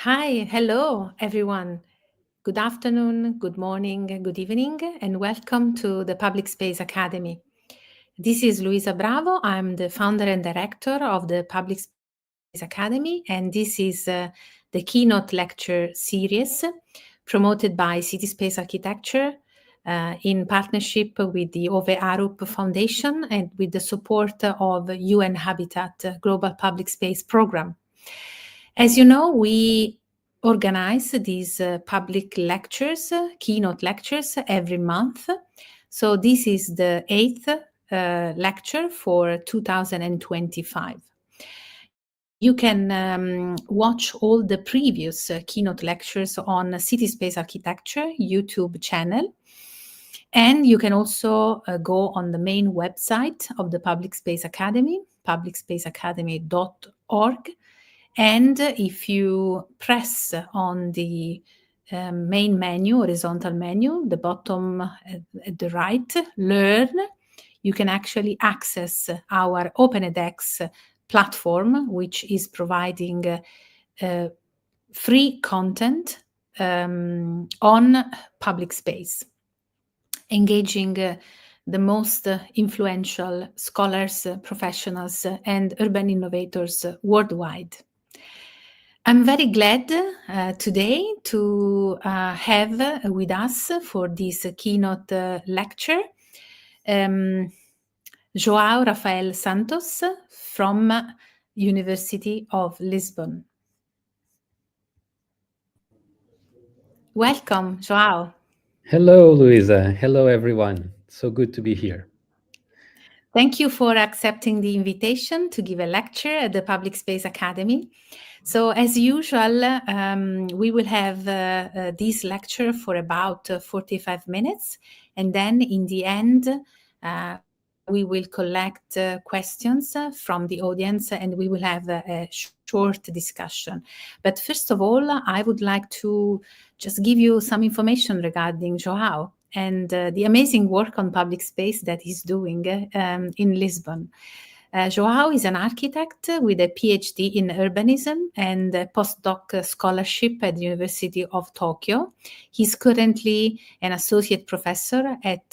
Hi, hello everyone. Good afternoon, good morning, good evening, and welcome to the Public Space Academy. This is Luisa Bravo. I'm the founder and director of the Public Space Academy, and this is the Keynote Lecture Series promoted by City Space Architecture in partnership with the Ove Arup Foundation and with the support of UN Habitat Global Public Space Program. As you know, we organize these public lectures, keynote lectures every month. So this is the 8th lecture for 2025. You can watch all the previous keynote lectures on City Space Architecture YouTube channel. And you can also go on the main website of the Public Space Academy, publicspaceacademy.org. And if you press on the main menu, horizontal menu, the bottom at the right, Learn, you can actually access our OpenEdX platform, which is providing free content on public space, engaging the most influential scholars, professionals, and urban innovators worldwide. I'm very glad today to have with us for this keynote lecture João Rafael Santos from University of Lisbon. Welcome, João. Hello, Luisa. Hello, everyone. So good to be here. Thank you for accepting the invitation to give a lecture at the Public Space Academy. So as usual, we will have this lecture for about 45 minutes. And then in the end, we will collect questions from the audience and we will have a short discussion. But first of all, I would like to just give you some information regarding João and the amazing work on public space that he's doing in Lisbon. João is an architect with a PhD in urbanism and a postdoc scholarship at the University of Tokyo. He's currently an associate professor at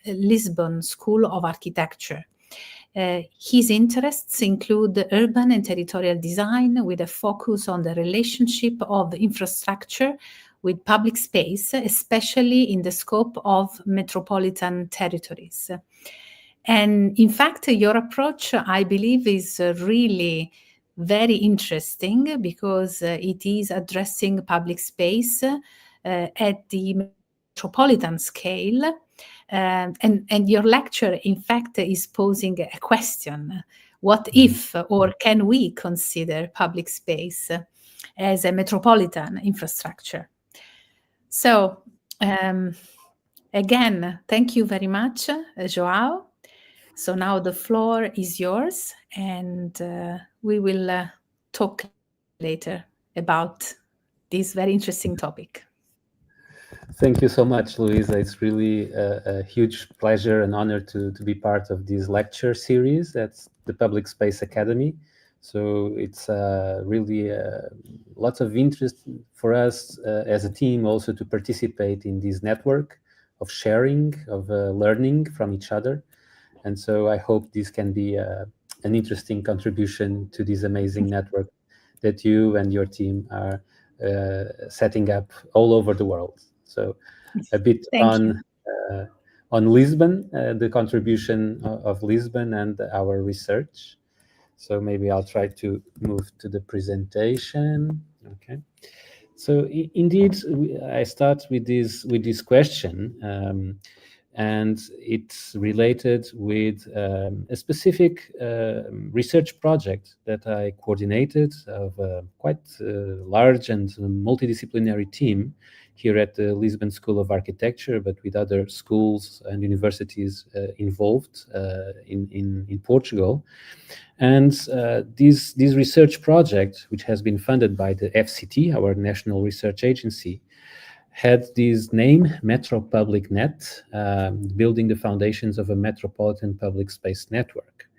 Lisbon School of Architecture. His interests include urban and territorial design with a focus on the relationship of infrastructure with public space, especially in the scope of metropolitan territories. And in fact, your approach, I believe, is really very interesting because it is addressing public space at the metropolitan scale. And your lecture, in fact, is posing a question. What if, or can we consider public space as a metropolitan infrastructure? So, again, thank you very much, João. So now the floor is yours, and we will talk later about this very interesting topic. Thank you so much, Luisa. It's really a huge pleasure and honor to be part of this lecture series at the Public Space Academy. So it's really lots of interest for us as a team also to participate in this network of sharing, of learning from each other. And so I hope this can be an interesting contribution to this amazing network that you and your team are setting up all over the world. So a bit on Lisbon, the contribution of Lisbon and our research. So maybe I'll try to move to the presentation. Okay. So indeed, I start with this question. And it's related with a specific research project that I coordinated of a quite large and multidisciplinary team here at the Lisbon School of Architecture, but with other schools and universities involved in Portugal. And this research project, which has been funded by the FCT, our national research agency, had this name, MetroPublicNet, building the foundations of a Metropolitan Public Space Network,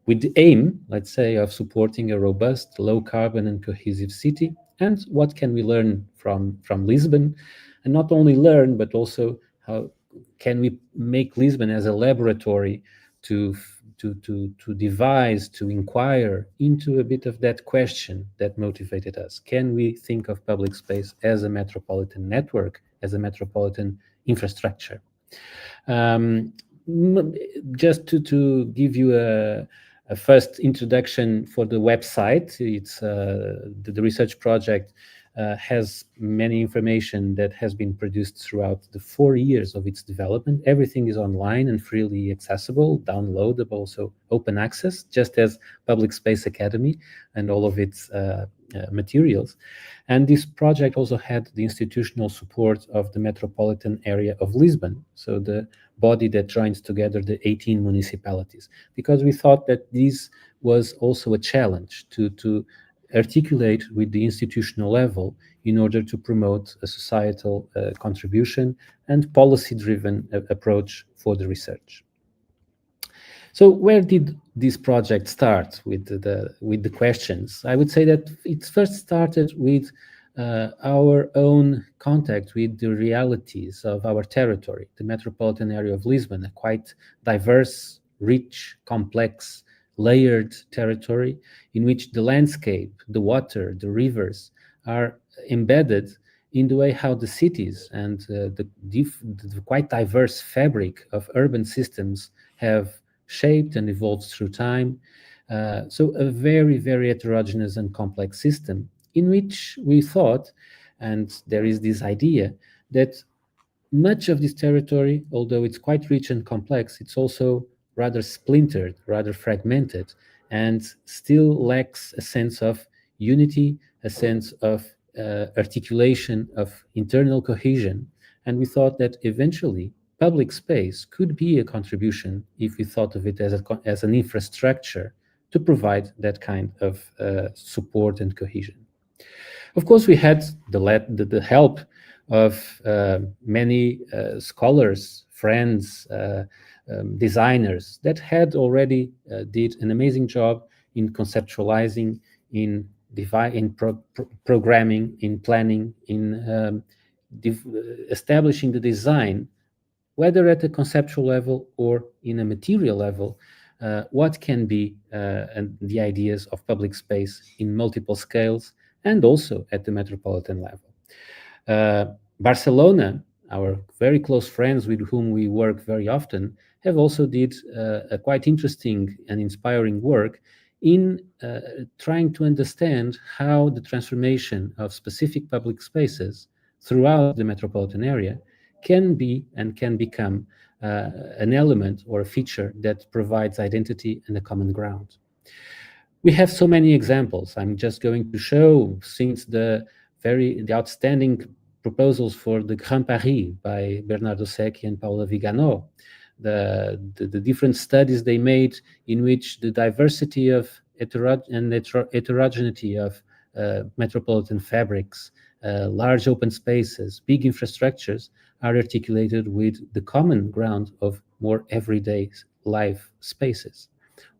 with the aim, let's say, of supporting a robust, low-carbon and cohesive city and what can we learn from Lisbon, and not only learn, but also how can we make Lisbon as a laboratory to devise, to inquire into a bit of that question that motivated us. Can we think of public space as a metropolitan network, as a metropolitan infrastructure? Just to give you a first introduction for the website, it's the research project has many information that has been produced throughout the 4 years of its development. Everything is online and freely accessible, downloadable, so open access, just as Public Space Academy and all of its materials. And this project also had the institutional support of the Metropolitan Area of Lisbon, so the body that joins together the 18 municipalities, because we thought that this was also a challenge to articulate with the institutional level in order to promote a societal contribution and policy-driven approach for the research. So where did this project start with the questions? I would say that it first started with our own contact with the realities of our territory, the metropolitan area of Lisbon, a quite diverse, rich, complex, layered territory in which the landscape, the water, the rivers are embedded in the way how the cities and the quite diverse fabric of urban systems have shaped and evolved through time. So a very, very heterogeneous and complex system in which we thought, and there is this idea, that much of this territory, although it's quite rich and complex, it's also rather splintered, rather fragmented, and still lacks a sense of unity, a sense of articulation, of internal cohesion. And we thought that eventually public space could be a contribution if we thought of it as an infrastructure to provide that kind of support and cohesion. Of course, we had the help of many scholars, friends, designers that had already did an amazing job in conceptualizing, in programming, in planning, in establishing the design, whether at a conceptual level or in a material level, what can be and the ideas of public space in multiple scales and also at the metropolitan level. Barcelona, our very close friends with whom we work very often, have also did a quite interesting and inspiring work in trying to understand how the transformation of specific public spaces throughout the metropolitan area can be and can become an element or a feature that provides identity and a common ground. We have so many examples. I'm just going to show, since the outstanding proposals for the Grand Paris by Bernardo Secchi and Paula Vigano, the different studies they made in which the diversity of heterogeneity of metropolitan fabrics, large open spaces, big infrastructures are articulated with the common ground of more everyday life spaces.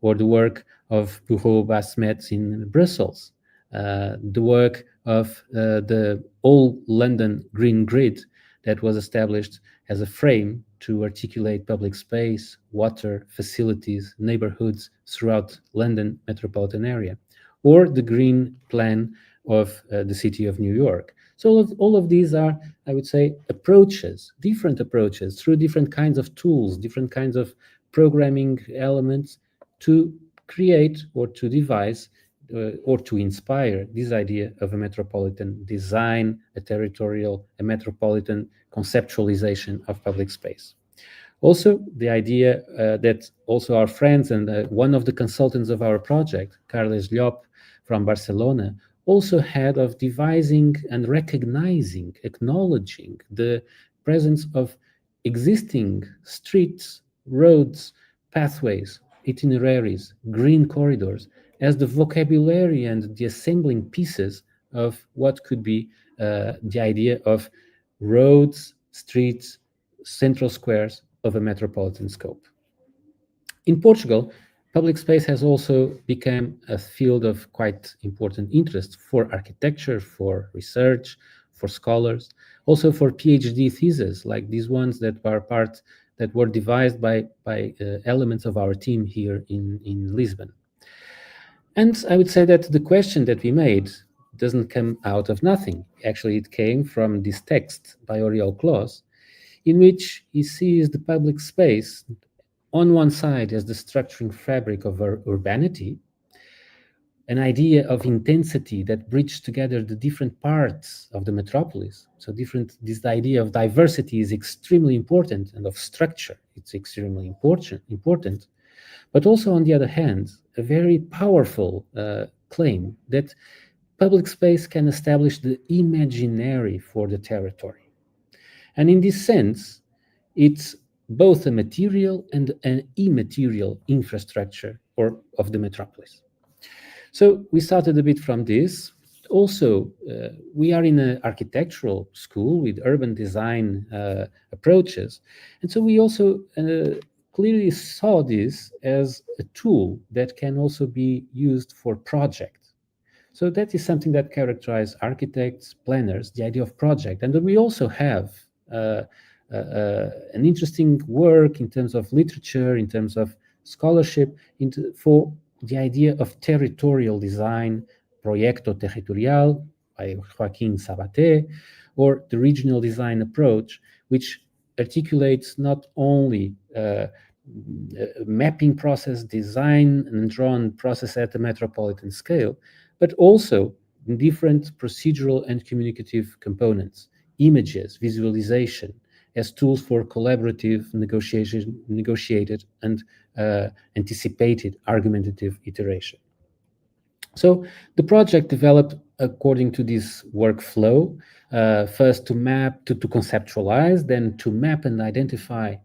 Or the work of Bureau Basmet in Brussels, the work of the All London Green Grid that was established as a frame to articulate public space, water, facilities, neighborhoods throughout London metropolitan area, or the Green Plan of the city of New York. So all of these are, I would say, approaches, different approaches through different kinds of tools, different kinds of programming elements to create or to devise or to inspire this idea of a metropolitan design, a metropolitan conceptualization of public space. Also, the idea that also our friends and one of the consultants of our project, Carles Llop from Barcelona, also had of devising and recognizing, acknowledging the presence of existing streets, roads, pathways, itineraries, green corridors as the vocabulary and the assembling pieces of what could be the idea of roads, streets, central squares of a metropolitan scope. In Portugal, public space has also become a field of quite important interest for architecture, for research, for scholars, also for PhD theses like these ones that were devised by elements of our team here in Lisbon. And I would say that the question that we made doesn't come out of nothing. Actually, it came from this text by Oriol Clos, in which he sees the public space on one side as the structuring fabric of our urbanity, an idea of intensity that bridges together the different parts of the metropolis. So this idea of diversity is extremely important, and of structure, it's extremely important. But also, on the other hand, a very powerful claim that public space can establish the imaginary for the territory. And in this sense, it's both a material and an immaterial infrastructure of the metropolis. So we started a bit from this. Also, we are in an architectural school with urban design approaches. And so we also clearly saw this as a tool that can also be used for projects. So that is something that characterizes architects, planners, the idea of project. And then we also have an interesting work in terms of literature, in terms of scholarship, for the idea of territorial design, Proyecto Territorial by Joaquín Sabaté, or the regional design approach, which articulates not only mapping process, design and drawn process at the metropolitan scale, but also different procedural and communicative components, images, visualization, as tools for collaborative negotiated and anticipated argumentative iteration. So the project developed according to this workflow, first to map, to conceptualize, then to map and identify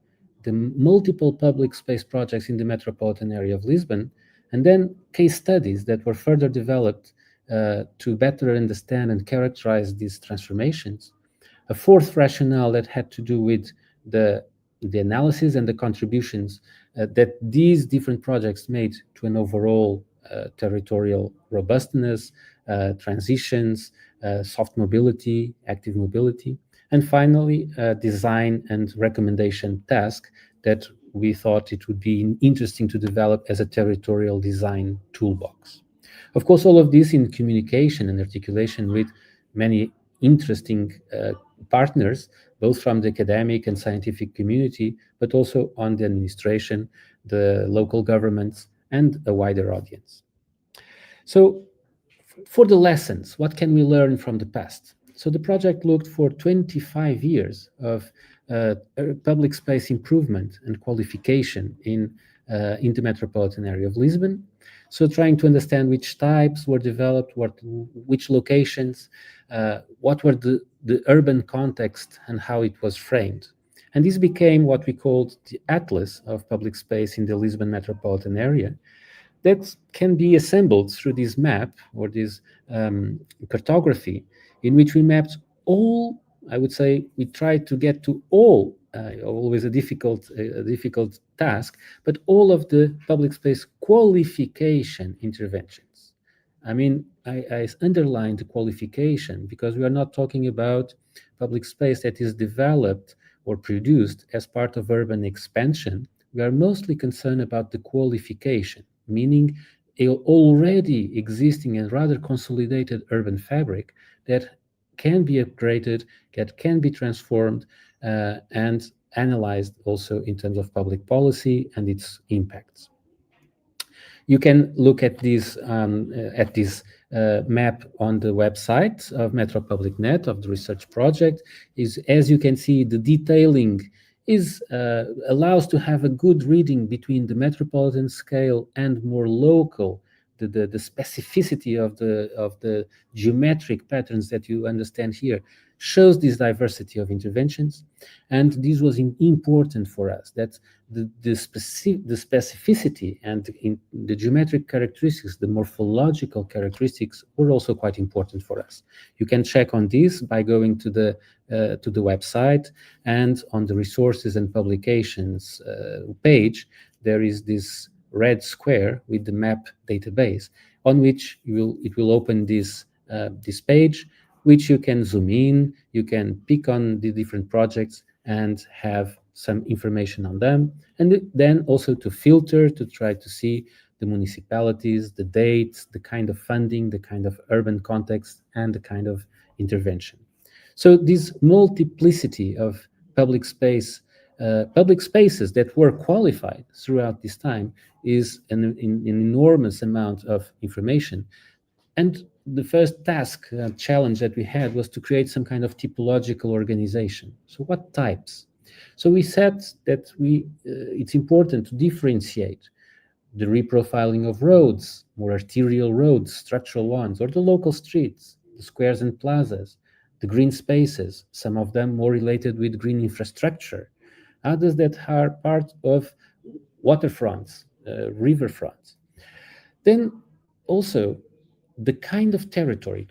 the multiple public space projects in the metropolitan area of Lisbon, and then case studies that were further developed to better understand and characterize these transformations. A fourth rationale that had to do with the analysis and the contributions that these different projects made to an overall territorial robustness, transitions, soft mobility, active mobility, and finally, design and recommendation task that we thought it would be interesting to develop as a territorial design toolbox. Of course, all of this in communication and articulation with many interesting partners, both from the academic and scientific community, but also on the administration, the local governments, and a wider audience. So for the lessons, what can we learn from the past? So the project looked for 25 years of public space improvement and qualification in the metropolitan area of Lisbon. So trying to understand which types were developed, which locations, what were the urban context and how it was framed. And this became what we called the Atlas of Public Space in the Lisbon metropolitan area, that can be assembled through this map or this cartography, in which we mapped all, I would say, we tried to get to all, always a difficult task, but all of the public space qualification interventions. I mean, I underlined the qualification because we are not talking about public space that is developed or produced as part of urban expansion. We are mostly concerned about the qualification, meaning a already existing and rather consolidated urban fabric that can be upgraded, that can be transformed, and analyzed also in terms of public policy and its impacts. You can look at this map on the website of MetroPublicNet, of the research project. As you can see, the detailing allows to have a good reading between the metropolitan scale and more local, the specificity of the geometric patterns that you understand here shows this diversity of interventions. And this was important for us, that the specificity and the geometric characteristics, the morphological characteristics were also quite important for us. You can check on this by going to the website, and on the resources and publications page, there is this red square with the map database, on which it will open this page, which you can zoom in, you can pick on the different projects and have some information on them, and then also to filter, to try to see the municipalities, the dates, the kind of funding, the kind of urban context, and the kind of intervention. So this multiplicity of public spaces that were qualified throughout this time is an enormous amount of information. And the first task, challenge that we had was to create some kind of typological organization. So what types? So we said that it's important to differentiate the reprofiling of roads, more arterial roads, structural ones, or the local streets, the squares and plazas, the green spaces, some of them more related with green infrastructure, others that are part of waterfronts, riverfronts. Then also the kind of territory.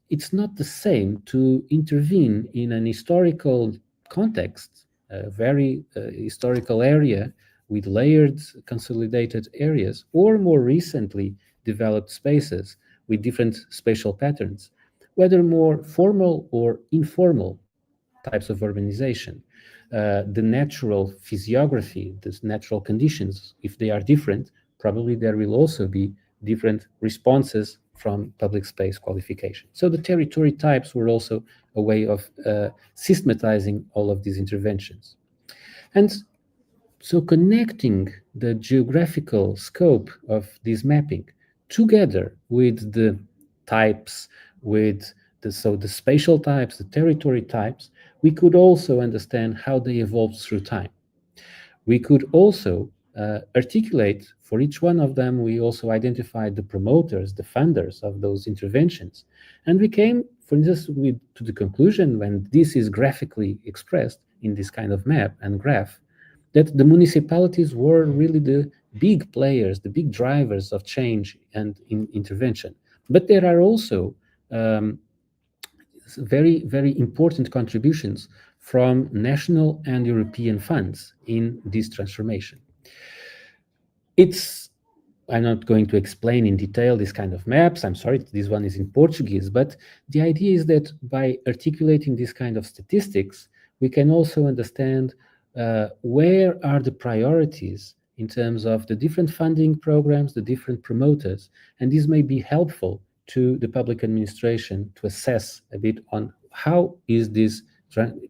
It's not the same to intervene in an historical context, a very historical area with layered consolidated areas, or more recently developed spaces with different spatial patterns, whether more formal or informal types of urbanization. The natural physiography, the natural conditions, if they are different, probably there will also be different responses from public space qualification. So the territory types were also a way of systematizing all of these interventions. And so connecting the geographical scope of this mapping together with the types, with the spatial types, the territory types, we could also understand how they evolved through time. We could also articulate for each one of them. We also identified the promoters, the funders of those interventions. And we came, for instance, to the conclusion, when this is graphically expressed in this kind of map and graph, that the municipalities were really the big players, the big drivers of change and intervention. But there are also very, very important contributions from national and European funds in this transformation. I'm not going to explain in detail this kind of maps. I'm sorry, this one is in Portuguese, but the idea is that by articulating this kind of statistics, we can also understand where are the priorities in terms of the different funding programs, the different promoters, and this may be helpful to the public administration to assess a bit on how is these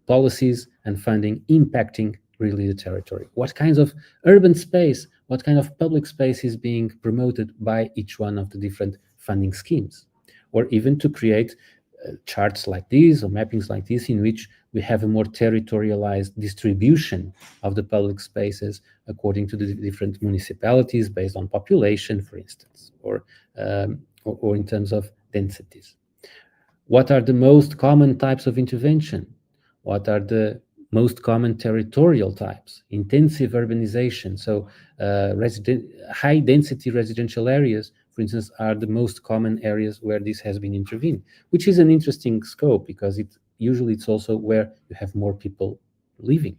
policies and funding impacting really the territory. What kinds of urban space, what kind of public space is being promoted by each one of the different funding schemes, or even to create charts like these or mappings like this in which we have a more territorialized distribution of the public spaces according to the different municipalities based on population, for instance, or in terms of densities. What are the most common types of intervention? What are the most common territorial types? Intensive urbanization, so high density residential areas, for instance, are the most common areas where this has been intervened, which is an interesting scope because usually it's also where you have more people living.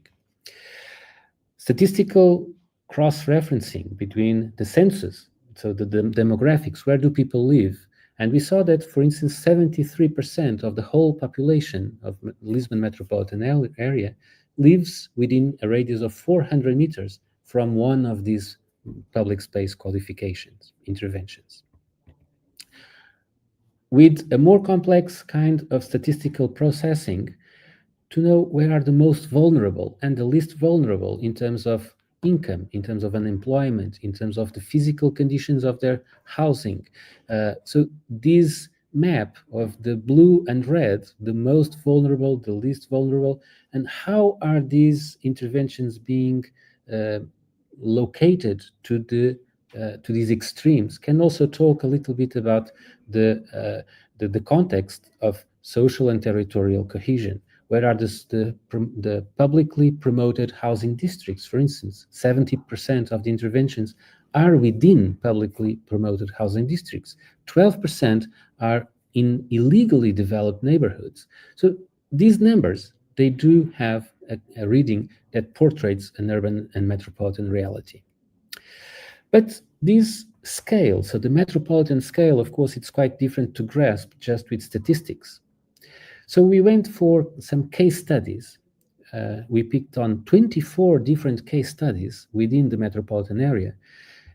Statistical cross-referencing between the census, so the demographics, where do people live? And we saw that, for instance, 73% of the whole population of Lisbon Metropolitan Area lives within a radius of 400 meters from one of these public space qualifications, interventions. With a more complex kind of statistical processing to know where are the most vulnerable and the least vulnerable in terms of income, in terms of unemployment, in terms of the physical conditions of their housing. So this map of the blue and red, the most vulnerable, the least vulnerable, and how are these interventions being located to these extremes, can also talk a little bit about the context of social and territorial cohesion. Where are the publicly promoted housing districts? For instance, 70% of the interventions are within publicly promoted housing districts. 12% are in illegally developed neighborhoods. So these numbers, they do have a reading that portrays an urban and metropolitan reality. But this scale, so the metropolitan scale, of course, it's quite different to grasp just with statistics. So we went for some case studies. We picked on 24 different case studies within the metropolitan area.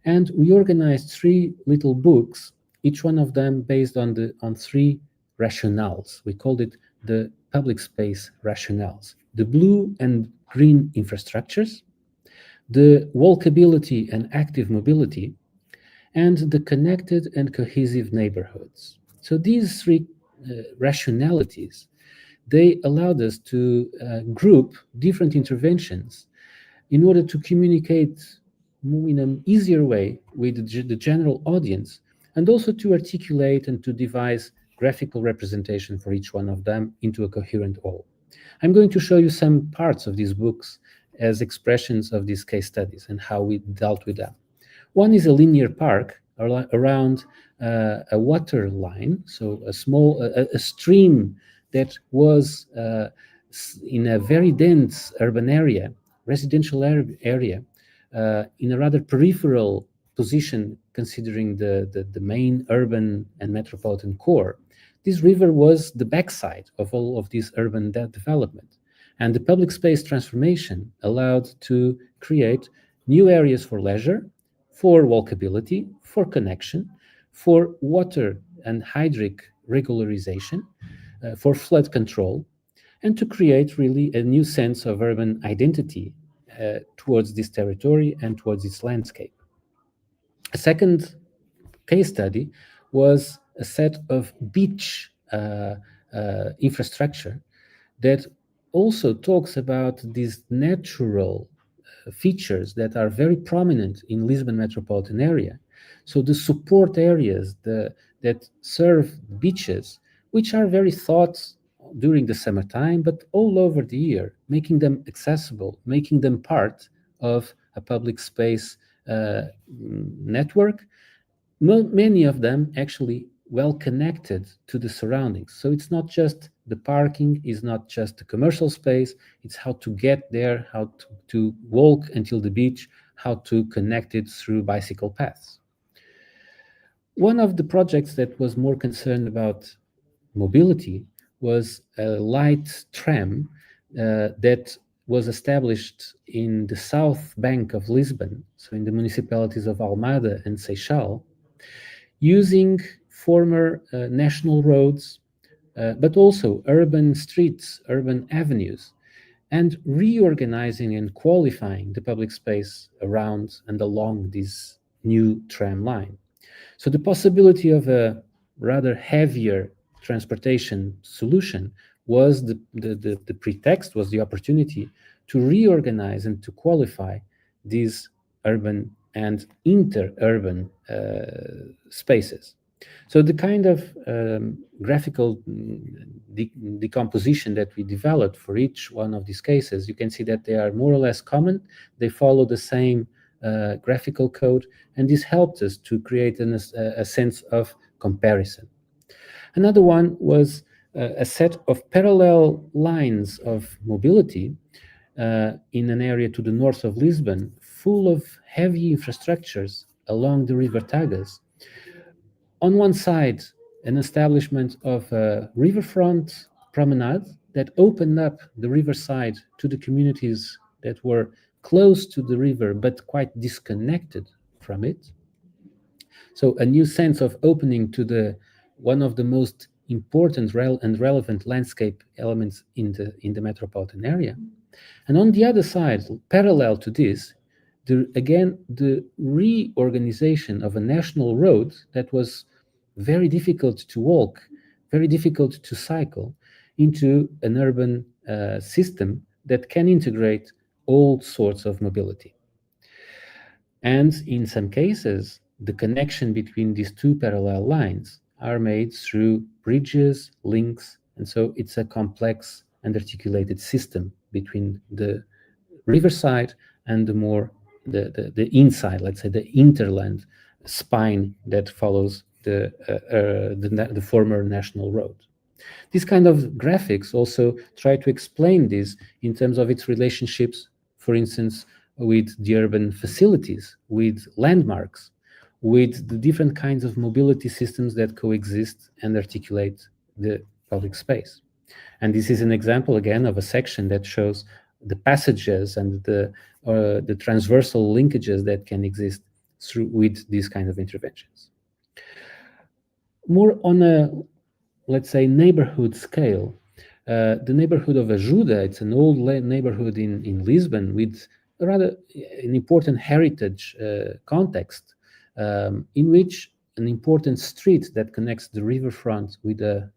And we organized 3 little books, each one of them based on 3 rationales. We called it the public space rationales: the blue and green infrastructures, the walkability and active mobility, and the connected and cohesive neighborhoods. So these 3 rationalities, they allowed us to group different interventions in order to communicate in an easier way with the general audience, and also to articulate and to devise graphical representation for each one of them into a coherent whole. I'm going to show you some parts of these books as expressions of these case studies and how we dealt with them. One is a linear park around a water line, so a stream that was in a very dense urban area, residential area, in a rather peripheral position considering the main urban and metropolitan core. This river was the backside of all of this urban development. And the public space transformation allowed to create new areas for leisure, for walkability, for connection, for water and hydric regularization, for flood control, and to create really a new sense of urban identity towards this territory and towards its landscape. A second case study was a set of beach infrastructure that also talks about these natural features that are very prominent in Lisbon metropolitan area. So the support areas that serve beaches, which are very thought during the summertime, but all over the year, making them accessible, making them part of a public space network. Many of them actually well connected to the surroundings. So it's not just the parking, is not just the commercial space, it's how to get there, how to walk until the beach, how to connect it through bicycle paths. One of the projects that was more concerned about mobility was a light tram that was established in the south bank of Lisbon, so in the municipalities of Almada and Seixal, using former national roads, but also urban streets, urban avenues, and reorganizing and qualifying the public space around and along this new tram line. So the possibility of a rather heavier transportation solution was the pretext, was the opportunity to reorganize and to qualify these urban and inter-urban spaces. So the kind of graphical decomposition that we developed for each one of these cases, you can see that they are more or less common. They follow the same graphical code, and this helped us to create a sense of comparison. Another one was a set of parallel lines of mobility in an area to the north of Lisbon, full of heavy infrastructures along the River Tagus. On one side, an establishment of a riverfront promenade that opened up the riverside to the communities that were close to the river but quite disconnected from it. So a new sense of opening to one of the most important and relevant landscape elements in the metropolitan area. And on the other side, parallel to this, the reorganization of a national road that was very difficult to walk, very difficult to cycle, into an urban system that can integrate all sorts of mobility. And in some cases, the connection between these two parallel lines are made through bridges, links, and so it's a complex and articulated system between the riverside and the inside, let's say the interland spine that follows the former national road. These kind of graphics also try to explain this in terms of its relationships, for instance, with the urban facilities, with landmarks, with the different kinds of mobility systems that coexist and articulate the public space. And this is an example, again, of a section that shows the passages and the transversal linkages that can exist with these kind of interventions. More on a, let's say, neighborhood scale, the neighborhood of Ajuda, it's an old neighborhood in Lisbon with a rather an important heritage context, in which an important street that connects the riverfront with the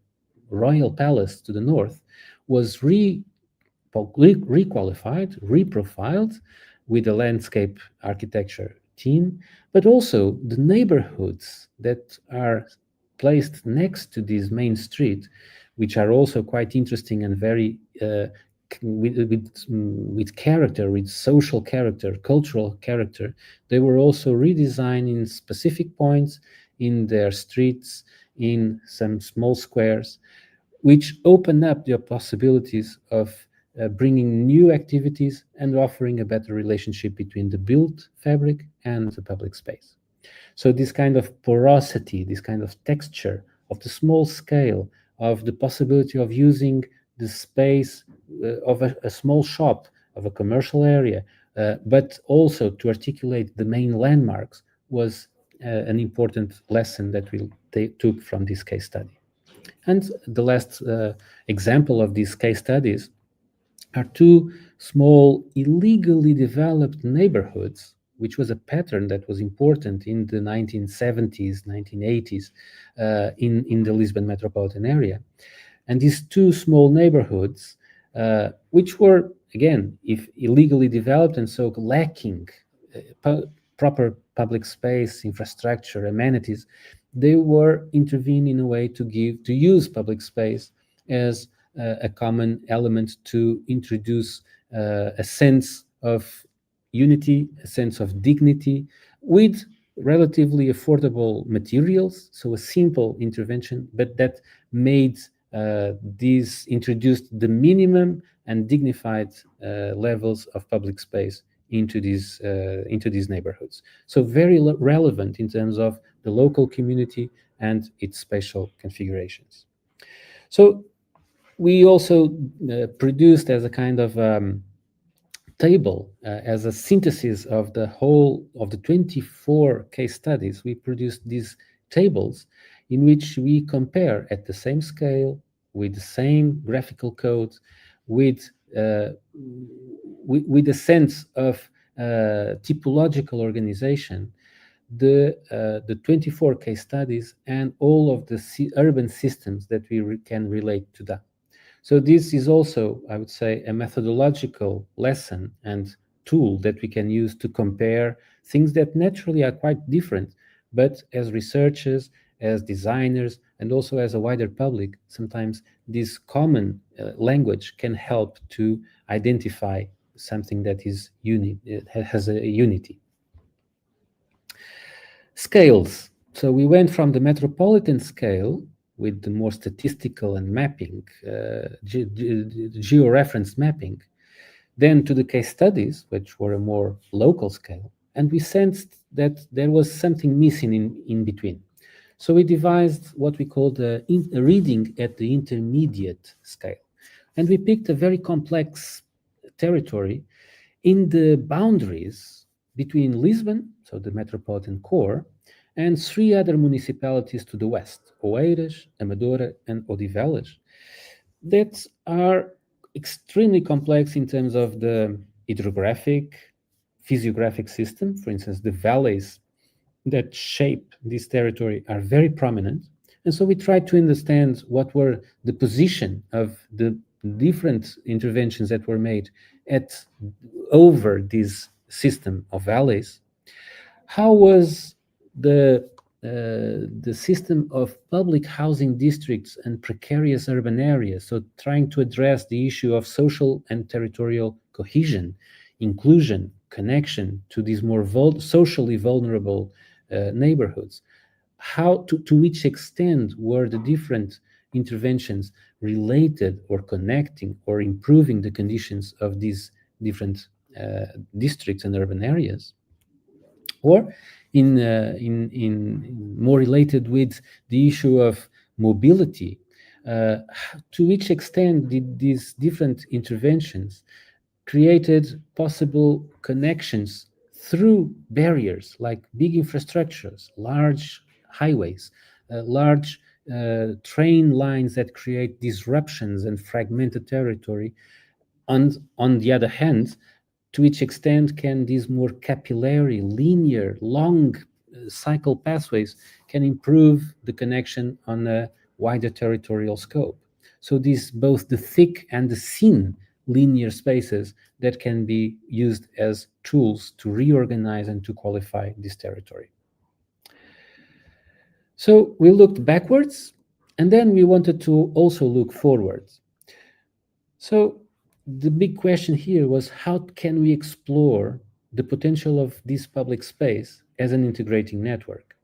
royal palace to the north was requalified, reprofiled with a landscape architecture team, but also the neighborhoods that are placed next to this main street, which are also quite interesting and very with character, with social character, cultural character. They were also redesigned in specific points in their streets, in some small squares, which open up the possibilities of bringing new activities and offering a better relationship between the built fabric and the public space. So this kind of porosity, this kind of texture of the small scale, of the possibility of using the space of a small shop, of a commercial area, but also to articulate the main landmarks was an important lesson that we took from this case study. And the last example of these case studies are two small illegally developed neighborhoods, which was a pattern that was important in the 1970s, 1980s in the Lisbon Metropolitan Area. And these two small neighborhoods, which were, again, if illegally developed and so lacking proper public space, infrastructure, amenities, they were intervened in a way to use public space as a common element to introduce a sense of unity, a sense of dignity, with relatively affordable materials. So a simple intervention, but that made introduced the minimum and dignified levels of public space into these neighborhoods. So very relevant in terms of the local community and its spatial configurations. So we also produced as a kind of table, as a synthesis of the whole of the 24 case studies, we produced these tables in which we compare at the same scale, with the same graphical code, with a sense of typological organization, the 24 case studies and all of the urban systems that we can relate to that. So this is also, I would say, a methodological lesson and tool that we can use to compare things that naturally are quite different, but as researchers, as designers, and also as a wider public, sometimes this common language can help to identify something that is has a unity. Scales. So we went from the metropolitan scale with the more statistical and mapping, georeference mapping, then to the case studies, which were a more local scale. And we sensed that there was something missing in between. So we devised what we called a reading at the intermediate scale. And we picked a very complex territory in the boundaries between Lisbon, so the metropolitan core, and three other municipalities to the west, Oeiras, Amadora, and Odivelas, that are extremely complex in terms of the hydrographic, physiographic system. For instance, the valleys that shape this territory are very prominent. And so we tried to understand what were the position of the different interventions that were made over this system of valleys. How was the system of public housing districts and precarious urban areas, so trying to address the issue of social and territorial cohesion, inclusion, connection to these more socially vulnerable neighborhoods? How to which extent were the different interventions related or connecting or improving the conditions of these different districts and urban areas, or in more related with the issue of mobility, to which extent did these different interventions created possible connections through barriers like big infrastructures, large highways, large train lines that create disruptions and fragmented territory. And on the other hand, to which extent can these more capillary, linear, long cycle pathways can improve the connection on a wider territorial scope? So these, both the thick and the thin linear spaces that can be used as tools to reorganize and to qualify this territory. So we looked backwards, and then we wanted to also look forwards. So the big question here was, how can we explore the potential of this public space as an integrating network?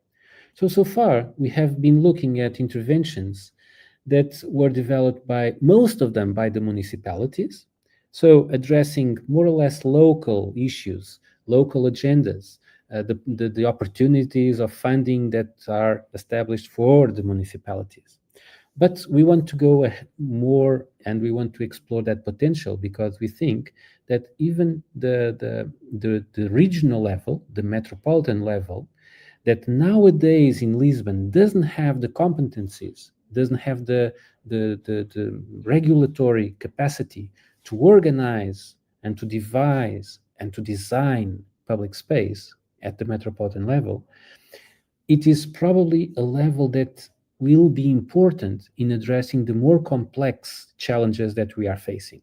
So far, we have been looking at interventions that were developed by, most of them by the municipalities, so addressing more or less local issues, local agendas, the opportunities of funding that are established for the municipalities. But we want to go more, and we want to explore that potential, because we think that even the regional level, the metropolitan level, that nowadays in Lisbon doesn't have the competencies, doesn't have the regulatory capacity to organize and to devise and to design public space at the metropolitan level. It is probably a level that will be important in addressing the more complex challenges that we are facing.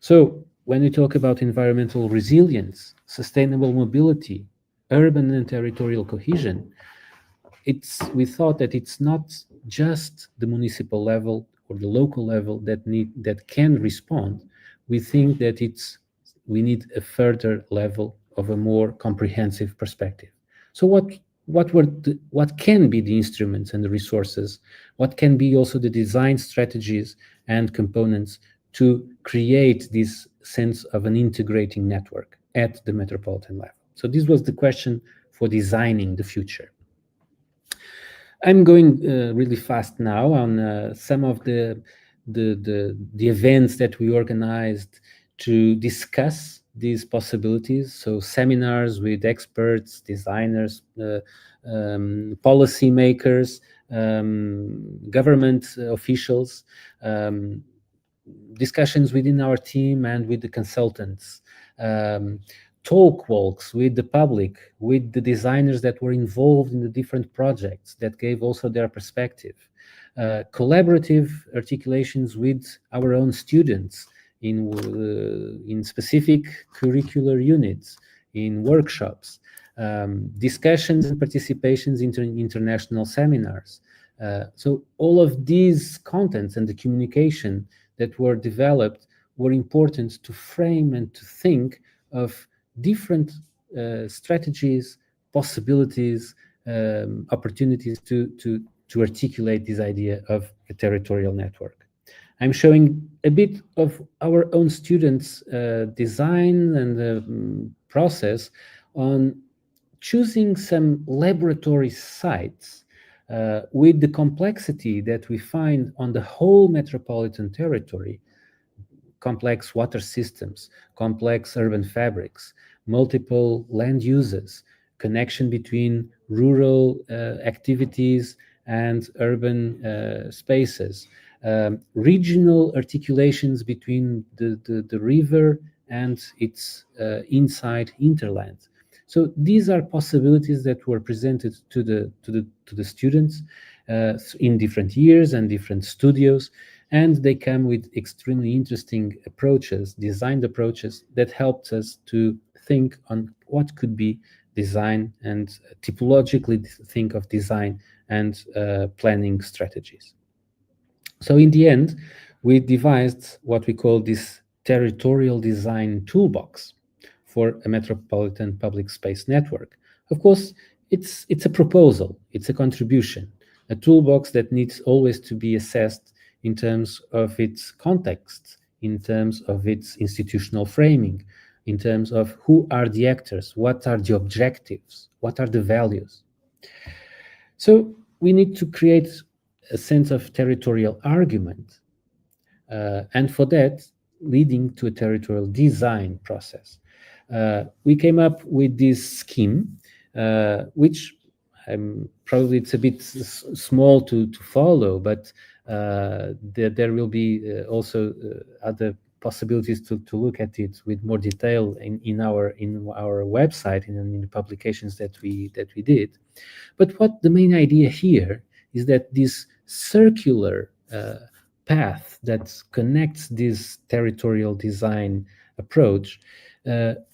So when we talk about environmental resilience, sustainable mobility, urban and territorial cohesion, we thought that it's not just the municipal level or the local level that can respond. We think that we need a further level of a more comprehensive perspective. So what can be the instruments and the resources? What can be also the design strategies and components to create this sense of an integrating network at the metropolitan level? So this was the question for designing the future. I'm going really fast now on some of the events that we organized to discuss these possibilities. So seminars with experts, designers, policy makers, government officials, discussions within our team and with the consultants, talk walks with the public, with the designers that were involved in the different projects that gave also their perspective, collaborative articulations with our own students in specific curricular units, in workshops, discussions and participations in international seminars. So all of these contents and the communication that were developed were important to frame and to think of different strategies, possibilities, opportunities to articulate this idea of a territorial network. I'm showing a bit of our own students' design and process on choosing some laboratory sites with the complexity that we find on the whole metropolitan territory. Complex water systems, complex urban fabrics, multiple land uses, connection between rural activities and urban spaces, regional articulations between the river and its inside hinterland. So these are possibilities that were presented to the students in different years and different studios, and they come with extremely interesting approaches, designed approaches that helped us to think on what could be design and typologically think of design and planning strategies. So in the end, we devised what we call this territorial design toolbox for a metropolitan public space network. Of course, it's a proposal, it's a contribution, a toolbox that needs always to be assessed in terms of its context, in terms of its institutional framing, in terms of who are the actors, what are the objectives, what are the values. So we need to create a sense of territorial argument, and for that, leading to a territorial design process. We came up with this scheme, which probably it's a bit small to follow, but there will be also other possibilities to look at it with more detail in our website and in the publications that we did. But what the main idea here is that this circular path that connects this territorial design approach,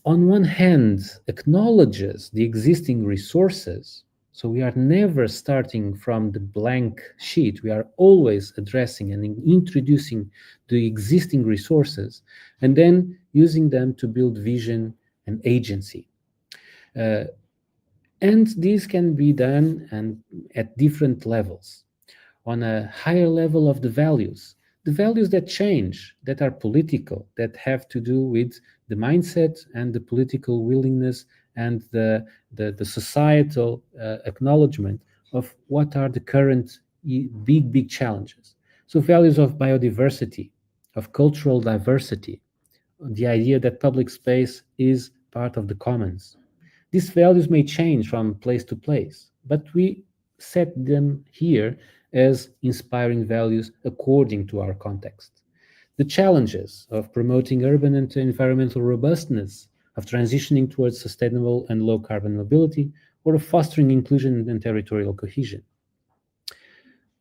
on one hand, acknowledges the existing resources. So we are never starting from the blank sheet. We are always addressing and introducing the existing resources and then using them to build vision and agency. And this can be done at different levels. On a higher level of the values that change, that are political, that have to do with the mindset and the political willingness and the societal acknowledgement of what are the current big challenges. So values of biodiversity, of cultural diversity, the idea that public space is part of the commons. These values may change from place to place, but we set them here as inspiring values according to our context. The challenges of promoting urban and environmental robustness, of transitioning towards sustainable and low carbon mobility, or of fostering inclusion and territorial cohesion.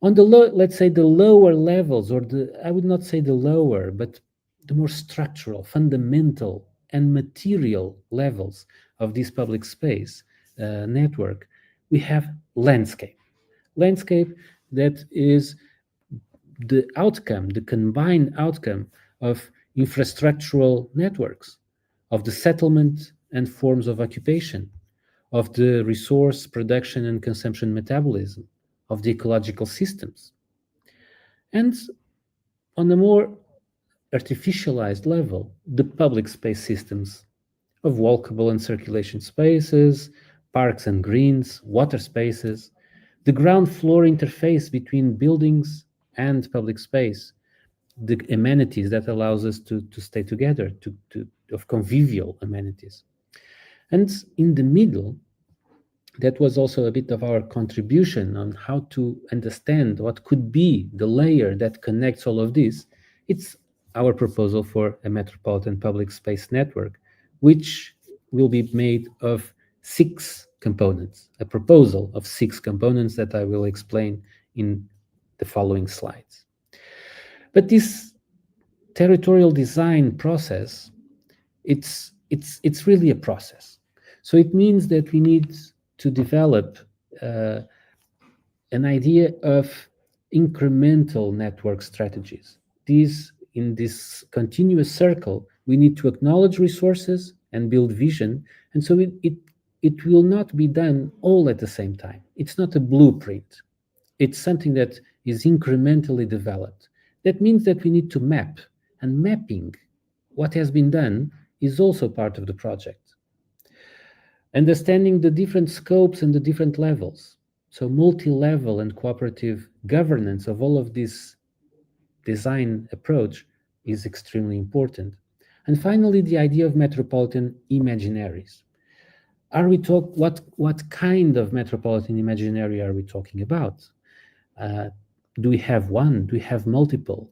On the let's say the lower levels, or I would not say the lower, but the more structural, fundamental, and material levels of this public space network, we have landscape. Landscape that is the outcome, the combined outcome of infrastructural networks, of the settlement and forms of occupation, of the resource production and consumption metabolism, of the ecological systems. And on a more artificialized level, the public space systems of walkable and circulation spaces, parks and greens, water spaces, the ground floor interface between buildings and public space, the amenities that allows us to stay together, of convivial amenities. And in the middle, that was also a bit of our contribution on how to understand what could be the layer that connects all of this. It's our proposal for a Metropolitan Public Space Network, which will be made of 6 components, a proposal of 6 components that I will explain in the following slides. But this territorial design process, it's really a process. So it means that we need to develop an idea of incremental network strategies. In this continuous circle, we need to acknowledge resources and build vision. And so it will not be done all at the same time. It's not a blueprint. It's something that is incrementally developed. That means that we need to map, and mapping what has been done is also part of the project. Understanding the different scopes and the different levels. So multi-level and cooperative governance of all of this design approach is extremely important. And finally, the idea of metropolitan imaginaries. What kind of metropolitan imaginary are we talking about? Do we have one? Do we have multiple?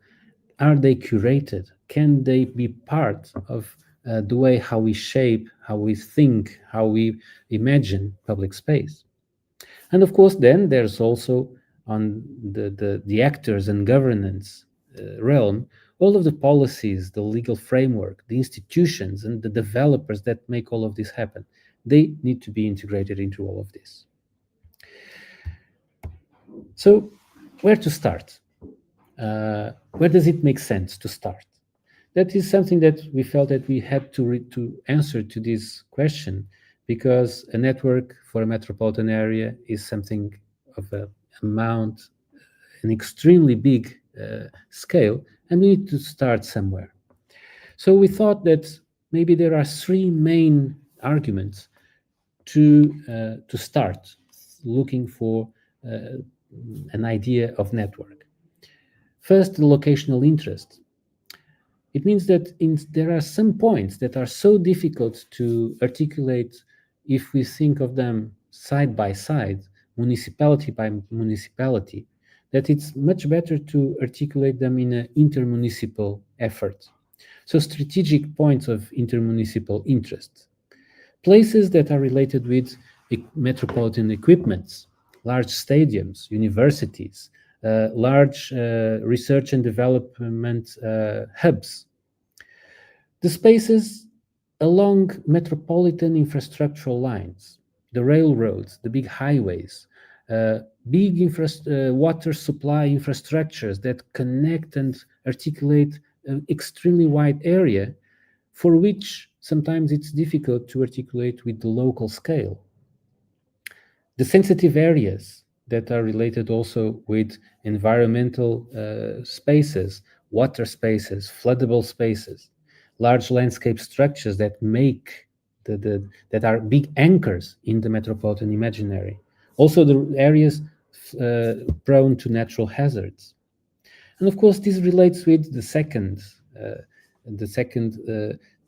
Are they curated? Can they be part of the way how we shape, how we think, how we imagine public space? And of course, then there's also on the actors and governance realm, all of the policies, the legal framework, the institutions, and the developers that make all of this happen. They need to be integrated into all of this. So where to start? Where does it make sense to start? That is something that we felt that we had to answer to this question, because a network for a metropolitan area is something of an amount, an extremely big scale, and we need to start somewhere. So we thought that maybe there are three main arguments to start looking for an idea of network. First, the locational interest. It means that there are some points that are so difficult to articulate if we think of them side by side, municipality by municipality, that it's much better to articulate them in an intermunicipal effort. So strategic points of intermunicipal interest. Places that are related with metropolitan equipments, large stadiums, universities, large research and development hubs. The spaces along metropolitan infrastructural lines, the railroads, the big highways, big water supply infrastructures that connect and articulate an extremely wide area for which sometimes it's difficult to articulate with the local scale. The sensitive areas that are related also with environmental spaces, water spaces, floodable spaces, large landscape structures that make that are big anchors in the metropolitan imaginary. Also the areas prone to natural hazards. And of course, this relates with the second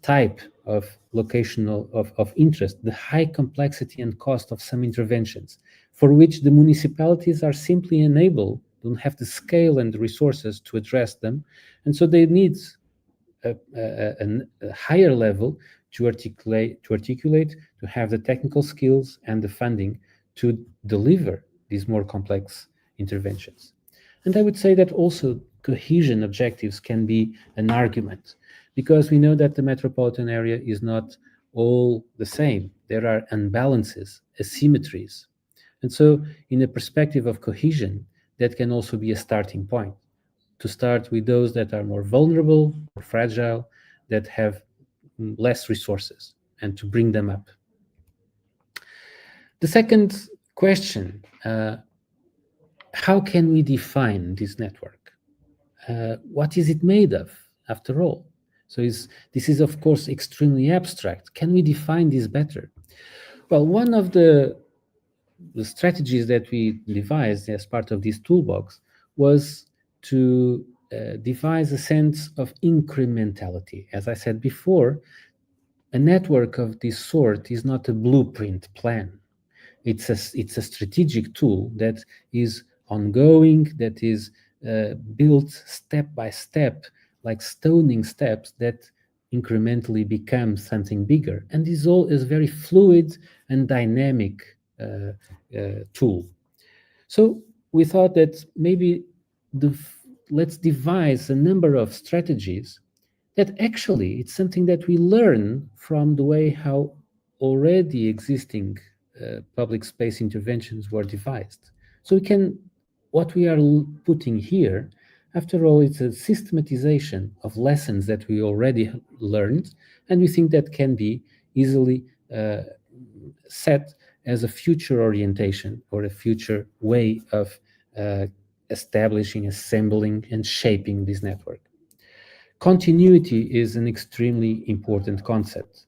type of locational of interest, the high complexity and cost of some interventions, for which the municipalities are simply unable, don't have the scale and the resources to address them, and so they need a higher level to articulate, to have the technical skills and the funding to deliver these more complex interventions. And I would say that also cohesion objectives can be an argument, because we know that the metropolitan area is not all the same. There are unbalances, asymmetries. And so in a perspective of cohesion, that can also be a starting point, to start with those that are more vulnerable, more fragile, that have less resources, and to bring them up. The second question, how can we define this network? What is it made of, after all? So this is, of course, extremely abstract. Can we define this better? Well, one of the strategies that we devised as part of this toolbox was to devise a sense of incrementality. As I said before, a network of this sort is not a blueprint plan. It's a strategic tool that is ongoing, that is built step by step, like stoning steps that incrementally become something bigger. And this all is very fluid and dynamic tool. So we thought that maybe let's devise a number of strategies that actually it's something that we learn from the way how already existing public space interventions were devised. So what we are putting here, after all, it's a systematization of lessons that we already learned, and we think that can be easily set as a future orientation or a future way of establishing, assembling, and shaping this network. Continuity is an extremely important concept.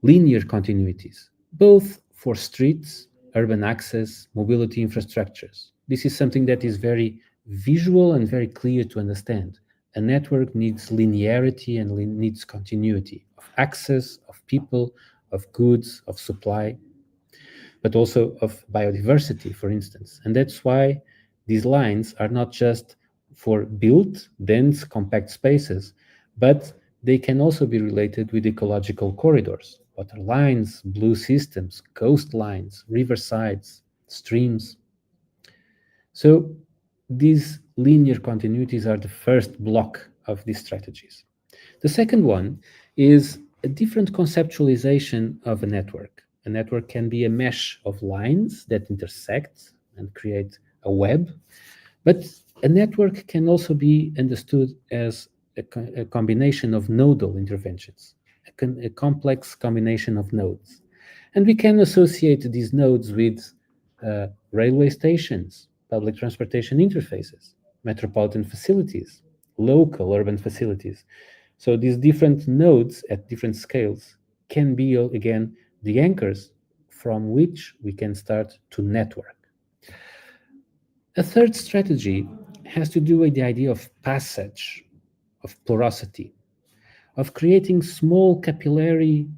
Linear continuities, both for streets, urban access, mobility infrastructures. This is something that is very visual and very clear to understand. A network needs linearity and needs continuity of access, of people, of goods, of supply, but also of biodiversity, for instance. And that's why these lines are not just for built, dense, compact spaces, but they can also be related with ecological corridors, water lines, blue systems, coastlines, riversides, streams. So these linear continuities are the first block of these strategies. The second one is a different conceptualization of a network. A network can be a mesh of lines that intersect and create a web, but a network can also be understood as a combination of nodal interventions, a complex combination of nodes. And we can associate these nodes with railway stations, public transportation interfaces, metropolitan facilities, local urban facilities. So these different nodes at different scales can be, again, the anchors from which we can start to network. A third strategy has to do with the idea of passage, of porosity, of creating small capillary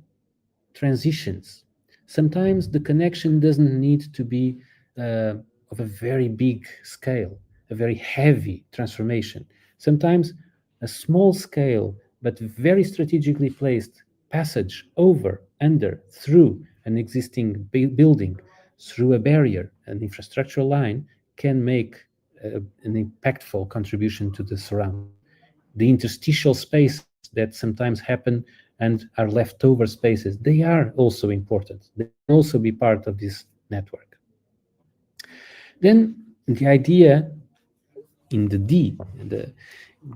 transitions. Sometimes the connection doesn't need to be of a very big scale, a very heavy transformation. Sometimes a small scale, but very strategically placed passage over, under, through an existing building, through a barrier, an infrastructural line, can make an impactful contribution to the surrounding. The interstitial spaces that sometimes happen and are leftover spaces, they are also important. They can also be part of this network. Then the idea in the D,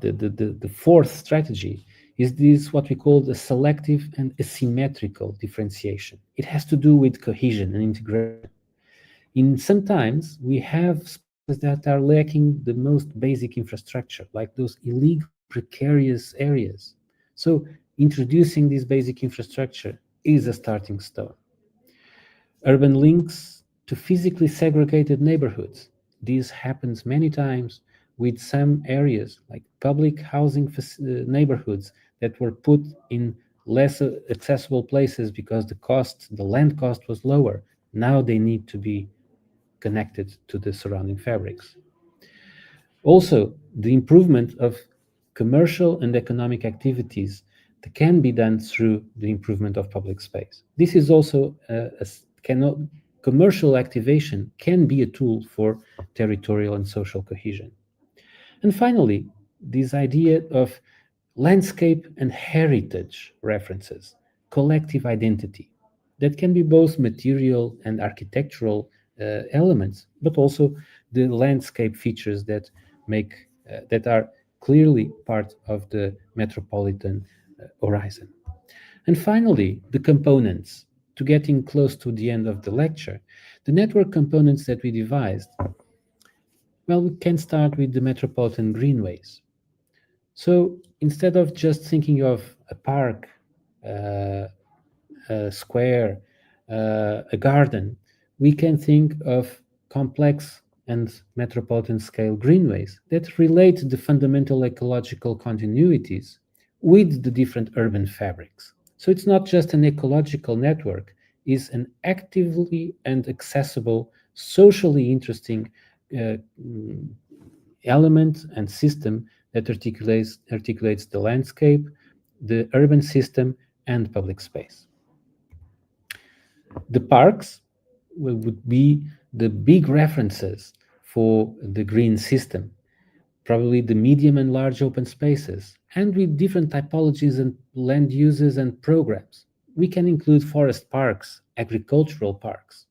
the fourth strategy, is this what we call the selective and asymmetrical differentiation. It has to do with cohesion and integration. Sometimes we have spaces that are lacking the most basic infrastructure, like those illegal, precarious areas. So introducing this basic infrastructure is a starting stone. Urban links to physically segregated neighborhoods. This happens many times with some areas, like public housing neighborhoods that were put in less accessible places because the land cost was lower. Now they need to be connected to the surrounding fabrics. Also, the improvement of commercial and economic activities that can be done through the improvement of public space. This is also commercial activation can be a tool for territorial and social cohesion. And finally, this idea of landscape and heritage references, collective identity, that can be both material and architectural elements, but also the landscape features that are clearly part of the metropolitan horizon. And finally, the components. To getting close to the end of the lecture, the network components that we devised, well, we can start with the metropolitan greenways. So instead of just thinking of a park, a square, a garden, we can think of complex and metropolitan scale greenways that relate the fundamental ecological continuities with the different urban fabrics. So it's not just an ecological network, it's an actively and accessible, socially interesting element and system that articulates the landscape, the urban system, and public space. The parks would be the big references for the green system, probably the medium and large open spaces, and with different typologies and land uses and programs. We can include forest parks, agricultural parks,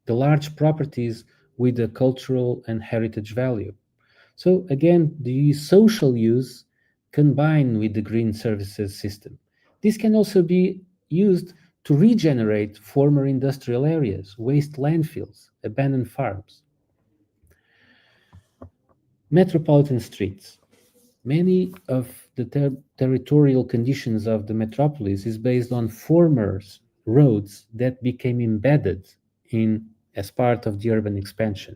the large properties with a cultural and heritage value. So again, the social use combined with the green services system. This can also be used to regenerate former industrial areas, waste landfills, abandoned farms. Metropolitan streets. Many of the territorial conditions of the metropolis is based on former roads that became embedded as part of the urban expansion.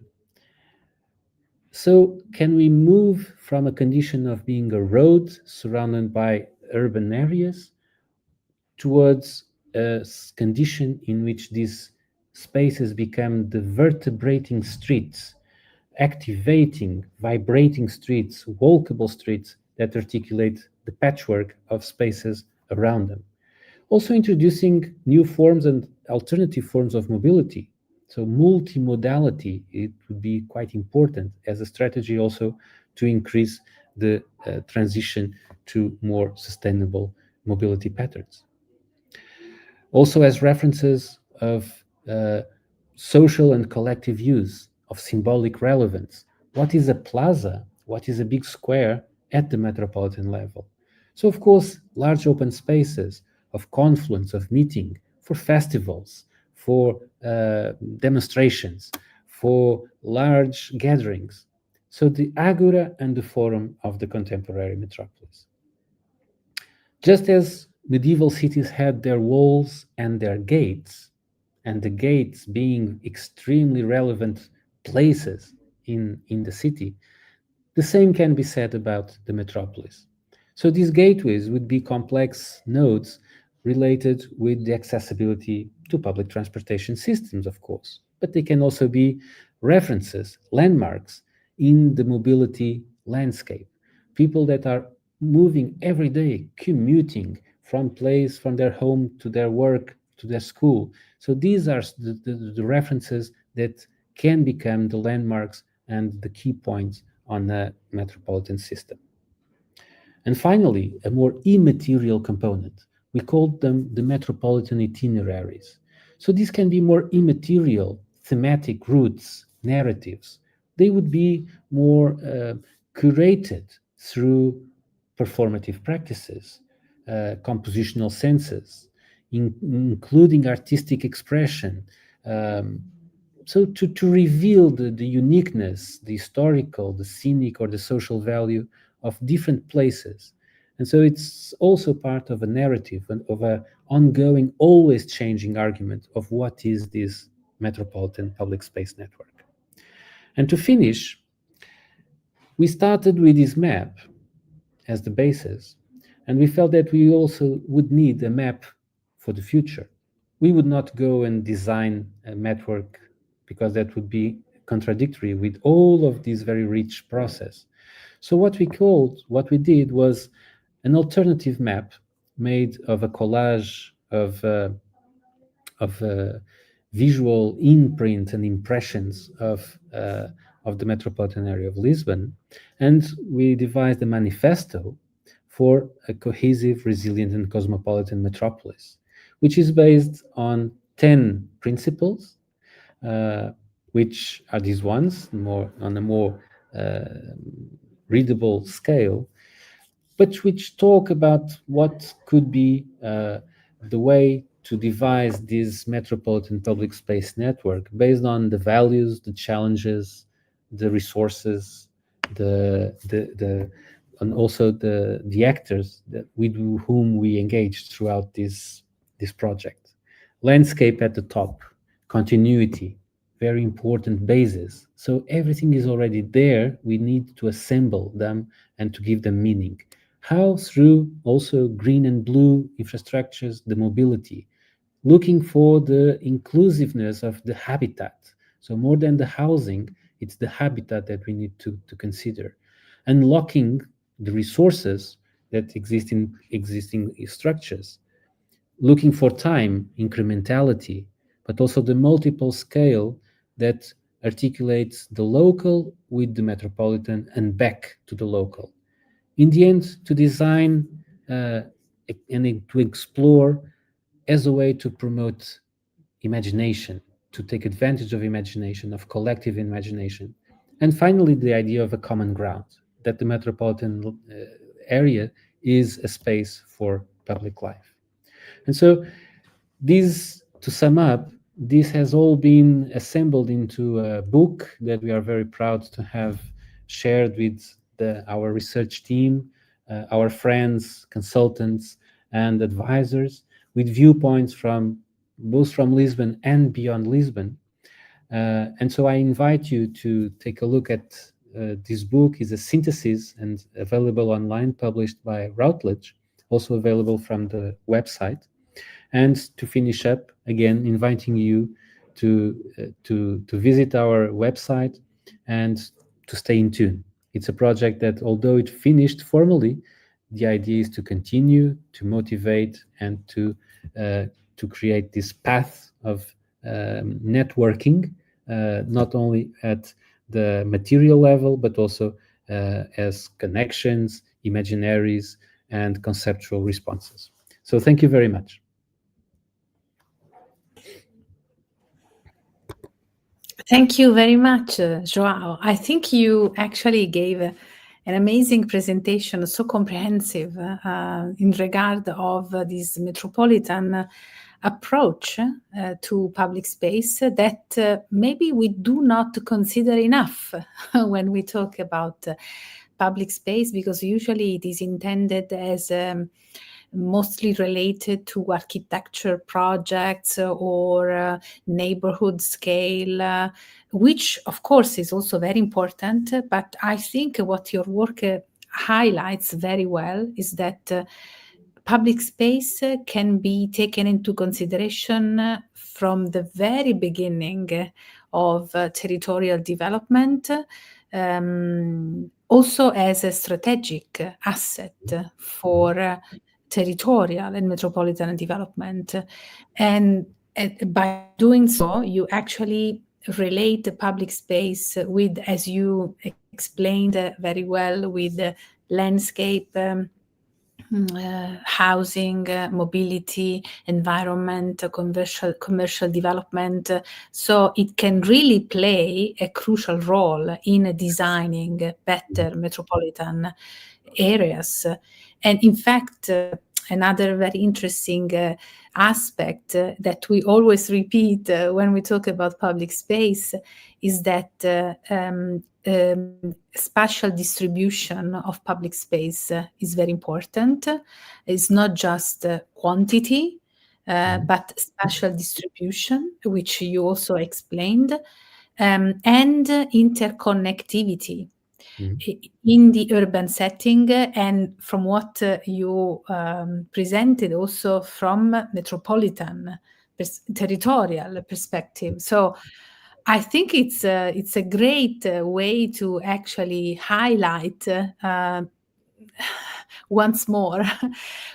So can we move from a condition of being a road surrounded by urban areas towards a condition in which these spaces become the vertebrating streets, activating, vibrating streets, walkable streets that articulate the patchwork of spaces around them? Also introducing new forms and alternative forms of mobility. So multimodality, it would be quite important as a strategy also to increase the transition to more sustainable mobility patterns. Also as references of social and collective use, of symbolic relevance. What is a plaza? What is a big square at the metropolitan level? So of course, large open spaces of confluence, of meeting, for festivals, for demonstrations, for large gatherings. So the agora and the forum of the contemporary metropolis. Just as medieval cities had their walls and their gates, and the gates being extremely relevant places in the city, the same can be said about the metropolis. So these gateways would be complex nodes related with the accessibility to public transportation systems, of course, but they can also be references, landmarks in the mobility landscape. People that are moving every day, commuting from their home to their work, to their school. So these are the references that can become the landmarks and the key points on the metropolitan system. And finally, a more immaterial component. We called them the metropolitan itineraries. So these can be more immaterial, thematic routes, narratives. They would be more curated through performative practices, compositional senses, including artistic expression, so to reveal the uniqueness, the historical, the scenic, or the social value of different places. And so it's also part of a narrative and of an ongoing, always changing argument of what is this Metropolitan Public Space Network. And to finish, we started with this map as the basis, and we felt that we also would need a map for the future. We would not go and design a network because that would be contradictory with all of this very rich process. So what we did was an alternative map made of a collage of visual imprint and impressions of the metropolitan area of Lisbon, and we devised a manifesto for a cohesive, resilient, and cosmopolitan metropolis, which is based on 10 principles, which are these ones, more on a more readable scale, but which talk about what could be the way to devise this metropolitan public space network based on the values, the challenges, the resources, and also the actors that with whom we engaged throughout this project. Landscape at the top, continuity, very important basis. So everything is already there. We need to assemble them and to give them meaning. How? Through also green and blue infrastructures, the mobility, looking for the inclusiveness of the habitat. So more than the housing, it's the habitat that we need to consider. Unlocking the resources that exist in existing structures. Looking for time, incrementality, but also the multiple scale that articulates the local with the metropolitan and back to the local. In the end, to design and to explore as a way to promote imagination, to take advantage of imagination, of collective imagination. And finally, the idea of a common ground, that the metropolitan area is a space for public life. And so this, to sum up, this has all been assembled into a book that we are very proud to have shared with our research team, our friends, consultants, and advisors, with viewpoints from both from Lisbon and beyond Lisbon. And so I invite you to take a look at this book. Is a synthesis and available online, published by Routledge, also available from the website. And to finish up, again, inviting you to visit our website and to stay in tune. It's a project that, although it finished formally, the idea is to continue to motivate and to create this path of networking, not only at the material level, but also as connections, imaginaries, and conceptual responses. So thank you very much. Thank you very much, João. I think you actually gave an amazing presentation, so comprehensive in regard of this metropolitan approach to public space that maybe we do not consider enough when we talk about public space, because usually it is intended as mostly related to architecture projects or neighborhood scale, which of course is also very important. But I think what your work highlights very well is that public space can be taken into consideration from the very beginning of territorial development, also as a strategic asset for territorial and metropolitan development. And by doing so, you actually relate the public space with, as you explained very well, with the landscape, housing, mobility, environment, commercial development. So it can really play a crucial role in designing better metropolitan areas. And in fact, another very interesting aspect that we always repeat when we talk about public space is that spatial distribution of public space is very important. It's not just quantity, but spatial distribution, which you also explained, and interconnectivity in the urban setting, and from what you presented also from metropolitan territorial perspective. So I think it's a great way to actually highlight once more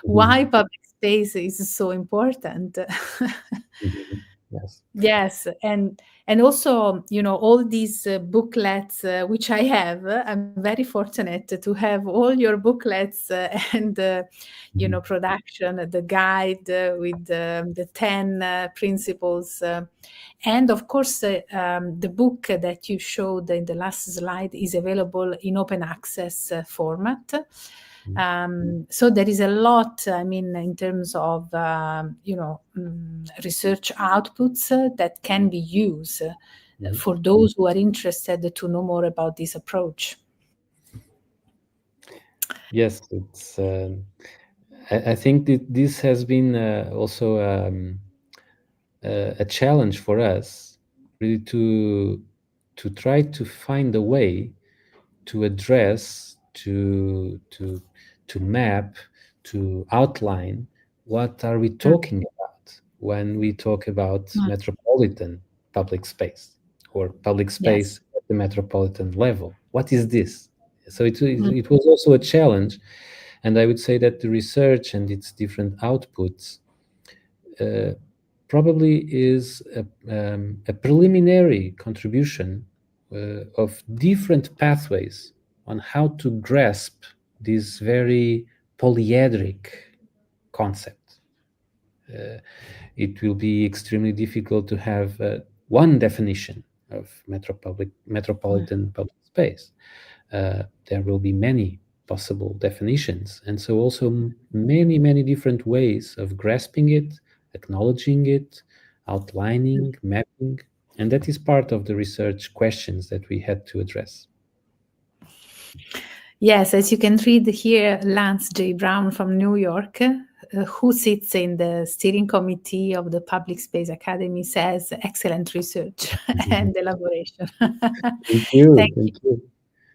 why public space is so important. Yes. Yes, and also, you know, all these booklets which I have. I'm very fortunate to have all your booklets and you know, production, the guide with the 10 principles, and of course the book that you showed in the last slide is available in open access format. So there is a lot, I mean, in terms of, you know, research outputs that can be used for those who are interested to know more about this approach. Yes, it's. I think that this has been also a challenge for us, really, to try to find a way to address, to map, to outline what are we talking about when we talk about metropolitan public space or public space at the metropolitan level. What is this? So it was also a challenge, and I would say that the research and its different outputs probably is a preliminary contribution of different pathways on how to grasp this very polyedric concept. It will be extremely difficult to have one definition of metropolitan public space. There will be many possible definitions, and so also many different ways of grasping it, acknowledging it, outlining, mapping, and that is part of the research questions that we had to address. Yes, as you can read here, Lance J. Brown from New York, who sits in the steering committee of the Public Space Academy, says excellent research and elaboration. Thank you. Thank you.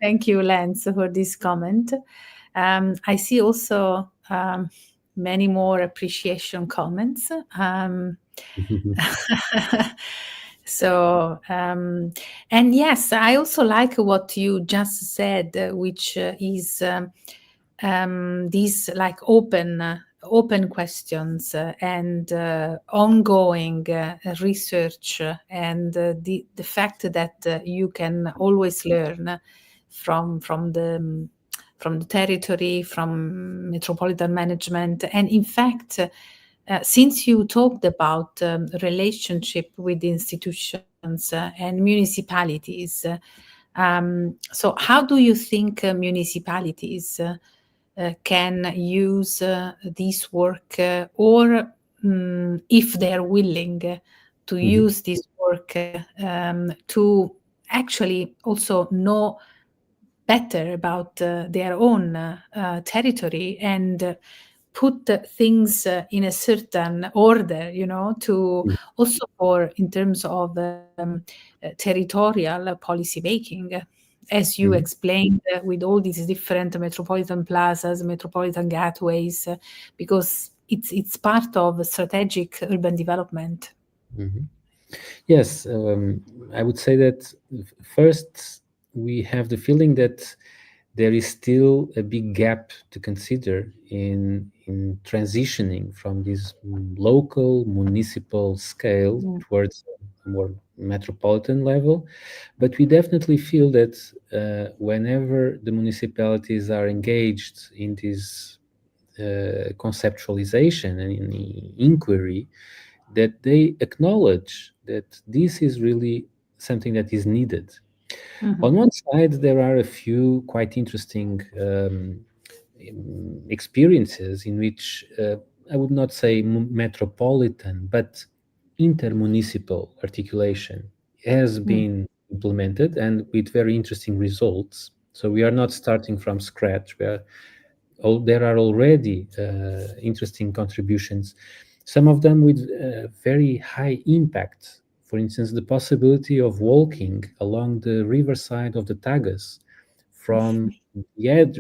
Thank you, Lance, for this comment. I see also many more appreciation comments. So, and yes, I also like what you just said, which is these like open questions and ongoing research, and the fact that you can always learn from the territory, from metropolitan management. And in fact, since you talked about relationship with institutions and municipalities, so how do you think municipalities can use this work, or if they're willing to use this work to actually also know better about their own territory and put things in a certain order, to also for in terms of territorial policy making, as you explained, with all these different metropolitan plazas, metropolitan gateways, because it's part of strategic urban development. Yes, I would say that first we have the feeling that there is still a big gap to consider in transitioning from this local municipal scale towards a more metropolitan level. But we definitely feel that whenever the municipalities are engaged in this conceptualization and in the inquiry, that they acknowledge that this is really something that is needed. On one side, there are a few quite interesting experiences in which I would not say metropolitan, but intermunicipal articulation has been implemented and with very interesting results. So we are not starting from scratch. There are already interesting contributions, some of them with very high impact. For instance, the possibility of walking along the riverside of the Tagus from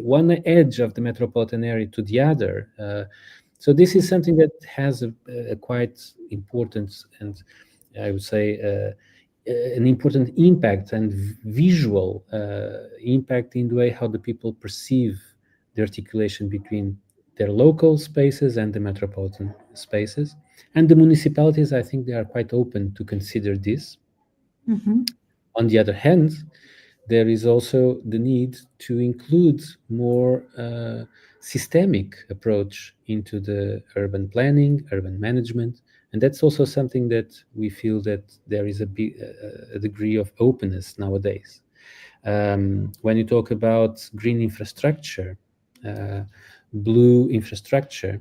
one edge of the metropolitan area to the other. So this is something that has a quite important, and I would say an important impact and visual impact in the way how the people perceive the articulation between their local spaces and the metropolitan spaces. And the municipalities, I think they are quite open to consider this. On the other hand, there is also the need to include more systemic approach into the urban planning, urban management, and that's also something that we feel that there is a degree of openness nowadays. When you talk about green infrastructure, blue infrastructure,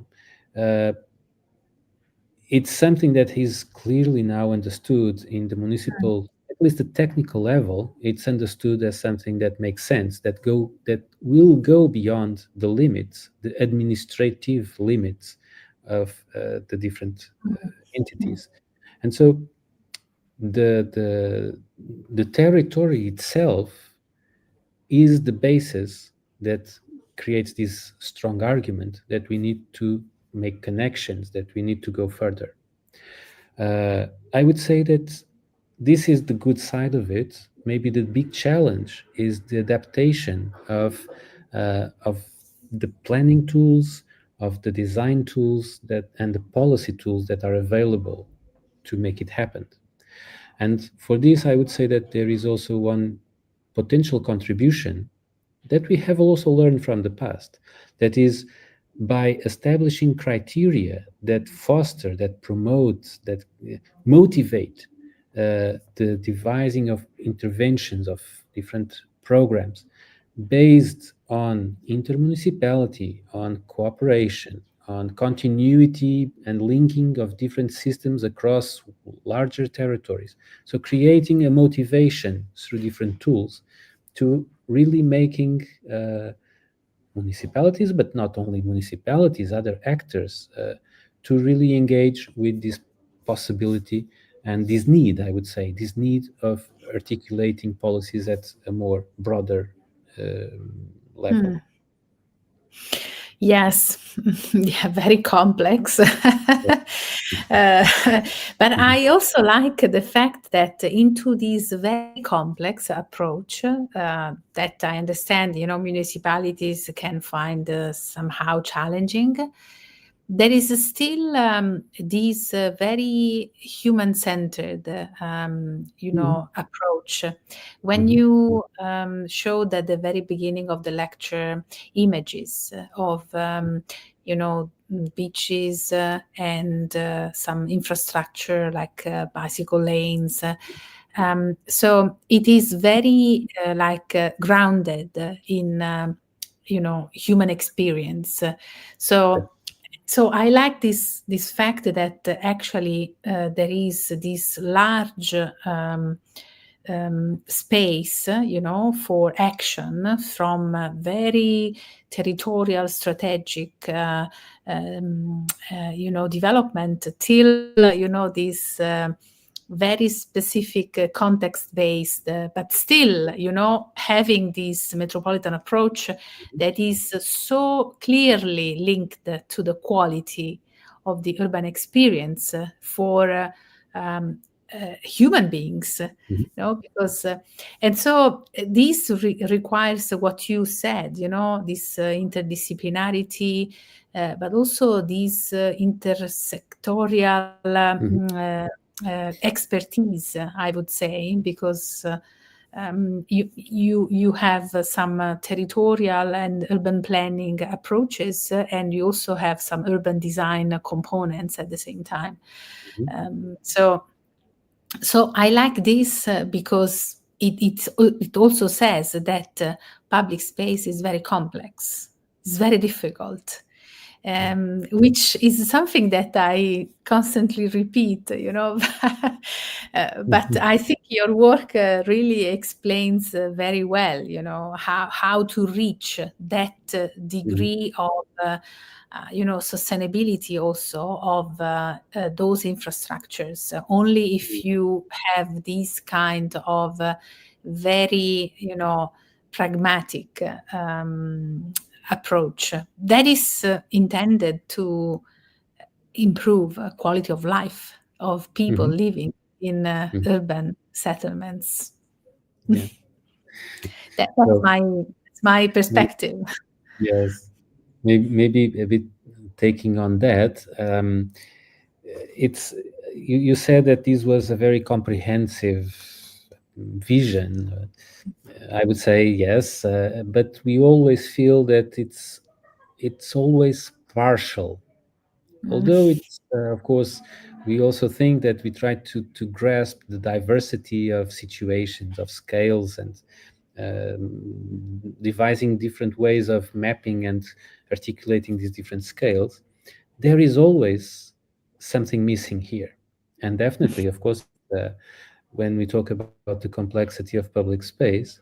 it's something that is clearly now understood in the municipal, at least the technical level. It's understood as something that makes sense, that will go beyond the limits, the administrative limits of the different entities. And so the territory itself is the basis that creates this strong argument that we need to make connections, that we need to go further. I would say that this is the good side of it. Maybe the big challenge is the adaptation of the planning tools, of the design tools and the policy tools that are available to make it happen. And for this, I would say that there is also one potential contribution that we have also learned from the past. That is, by establishing criteria that foster, that promote, that motivate the devising of interventions of different programs based on intermunicipality, on cooperation, on continuity and linking of different systems across larger territories. So creating a motivation through different tools to really making municipalities, but not only municipalities, other actors, to really engage with this possibility and this need, I would say, this need of articulating policies at a more broader level. Yes, yeah, very complex. But I also like the fact that into this very complex approach that I understand, municipalities can find somehow challenging, there is still this very human-centered, approach. When you showed at the very beginning of the lecture images of, beaches and some infrastructure like bicycle lanes. So it is very grounded in, human experience. So I like this fact that actually there is this large space, for action from very territorial, strategic, development till, this very specific context-based, but still, having this metropolitan approach that is so clearly linked to the quality of the urban experience for human beings, because and so this requires what you said, this interdisciplinarity, but also this intersectorial expertise, I would say, because you have some territorial and urban planning approaches, and you also have some urban design components at the same time. So I like this because it also says that public space is very complex, it's very difficult. Which is something that I constantly repeat, but I think your work really explains very well, how to reach that degree of, sustainability also of those infrastructures. Only if you have this kind of very, pragmatic approach that is intended to improve quality of life of people living in urban settlements. Yeah. That's my perspective. Yes, maybe a bit taking on that. It's you said that this was a very comprehensive vision. I would say yes, but we always feel that it's always partial. Although it's of course, we also think that we try to grasp the diversity of situations, of scales, and devising different ways of mapping and articulating these different scales. There is always something missing here, and definitely, of course, when we talk about the complexity of public space,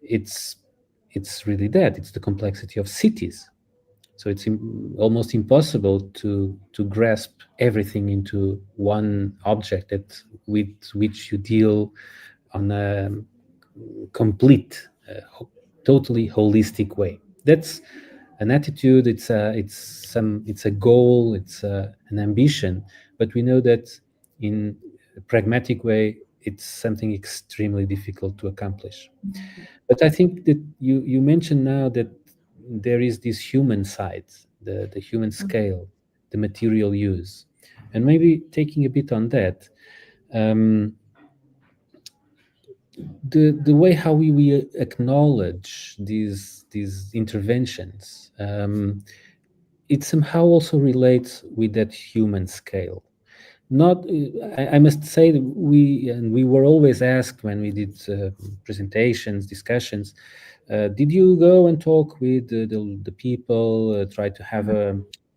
it's really that. It's the complexity of cities. So it's almost impossible to grasp everything into one object with which you deal on a complete, totally holistic way. That's an attitude. It's a goal. It's an ambition. But we know that in a pragmatic way, it's something extremely difficult to accomplish. But I think that you mentioned now that there is this human side, the human scale, the material use, and maybe taking a bit on that. The way how we acknowledge these interventions, it somehow also relates with that human scale. Not, I must say that we were always asked when we did presentations, discussions, did you go and talk with the people, try to have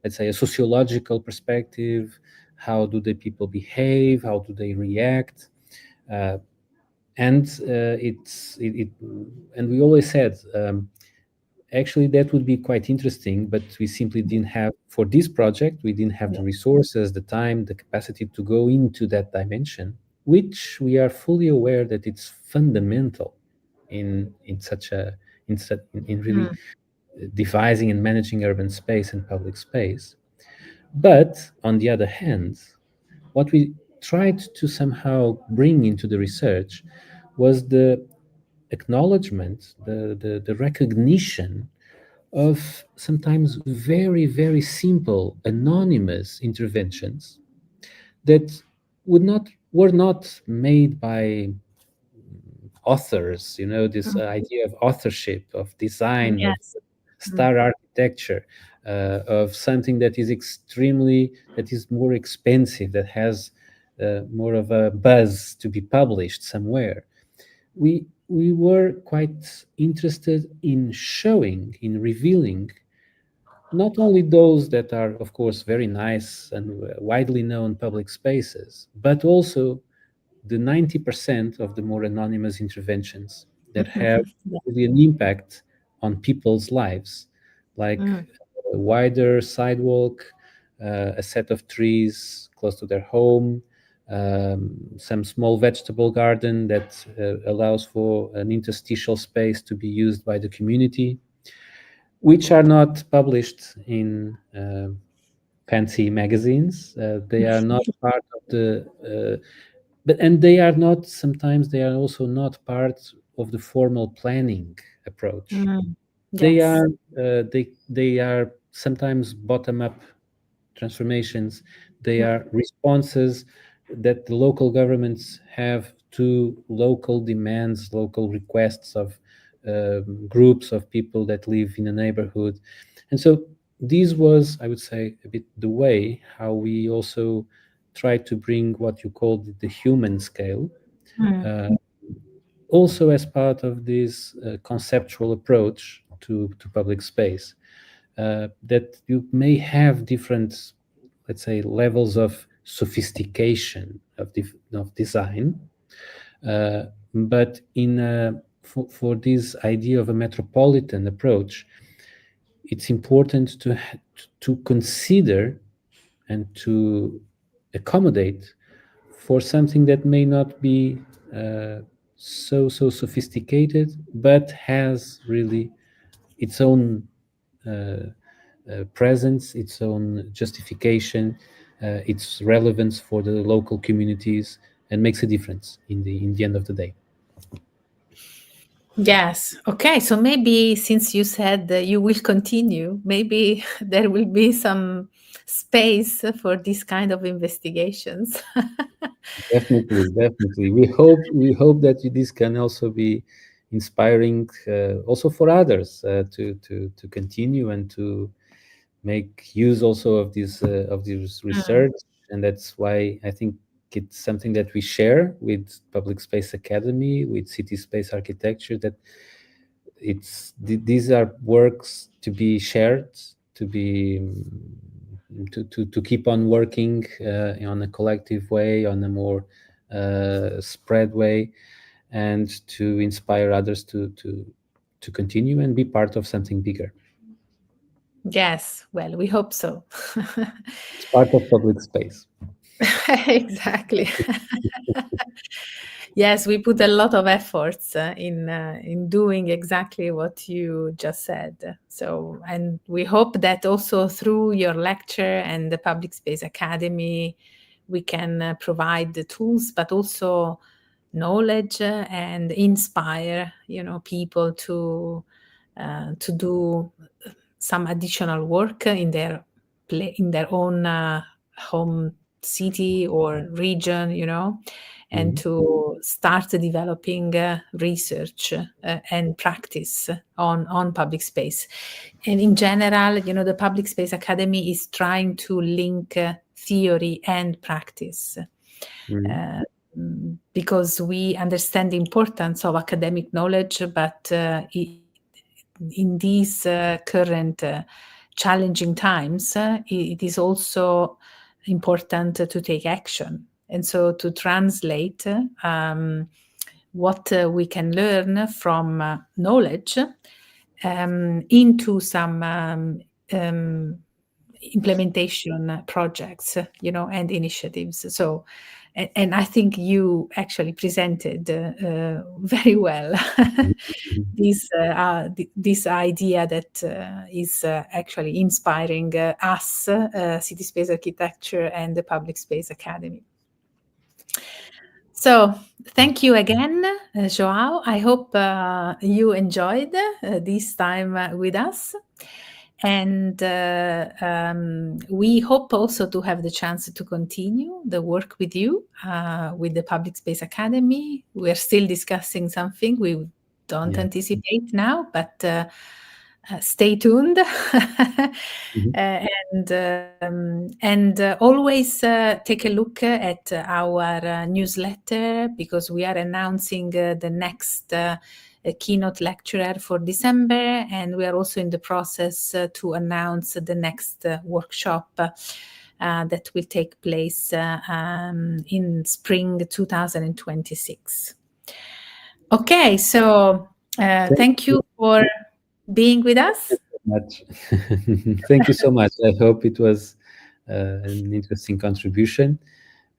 let's say, a sociological perspective? How do the people behave? How do they react? And and we always said, actually, that would be quite interesting, but we simply didn't have, for this project, we didn't have the resources, the time, the capacity to go into that dimension, which we are fully aware that it's fundamental in really devising and managing urban space and public space. But on the other hand, what we tried to somehow bring into the research was the acknowledgement, the recognition of sometimes very, very simple, anonymous interventions that were not made by authors, this idea of authorship, of design, Yes. of star architecture, of something that is more expensive, that has more of a buzz to be published somewhere. We were quite interested in showing, in revealing, not only those that are, of course, very nice and widely known public spaces, but also the 90% of the more anonymous interventions that have really an impact on people's lives, like a wider sidewalk, a set of trees close to their home, some small vegetable garden that allows for an interstitial space to be used by the community, which are not published in fancy magazines. They are not part of the, and they are not, sometimes they are also not part of the formal planning approach. They Yes. are, they are sometimes bottom-up transformations. They are responses that the local governments have to local demands, local requests of groups of people that live in a neighborhood. And so this was, I would say, a bit the way how we also try to bring what you call the human scale, also as part of this conceptual approach to public space. That you may have different, let's say, levels of sophistication of design, but for this idea of a metropolitan approach, it's important to consider and to accommodate for something that may not be so sophisticated, but has really its own presence, its own justification, its relevance for the local communities, and makes a difference in the end of the day. Yes. Okay. So maybe since you said that you will continue, maybe there will be some space for this kind of investigations. Definitely. We hope that this can also be inspiring, also for others to continue and to make use also of this research. And that's why I think it's something that we share with Public Space Academy, with City Space Architecture, that these are works to be shared, to be to keep on working on a collective way, on a more spread way, and to inspire others to continue and be part of something bigger. Yes. Well, we hope so. It's part of public space. Exactly. Yes, we put a lot of efforts in doing exactly what you just said. So, and we hope that also through your lecture and the Public Space Academy, we can provide the tools, but also knowledge and inspire, people to do some additional work in their own home city or region, and to start developing research and practice on public space. And in general, the Public Space Academy is trying to link theory and practice. Because we understand the importance of academic knowledge, but in these current challenging times, it is also important to take action. And so to translate what we can learn from knowledge into some implementation projects, and initiatives. So, and I think you actually presented very well this idea that is actually inspiring us, City Space Architecture and the Public Space Academy. So thank you again, João. I hope you enjoyed this time with us. And we hope also to have the chance to continue the work with you, with the Public Space Academy. We're still discussing something we don't anticipate now, but stay tuned. And always take a look at our newsletter, because we are announcing the next keynote lecturer for December, and we are also in the process to announce the next workshop that will take place in spring 2026. Okay, so thank you for being with us. Much. Thank you so much. I hope it was an interesting contribution,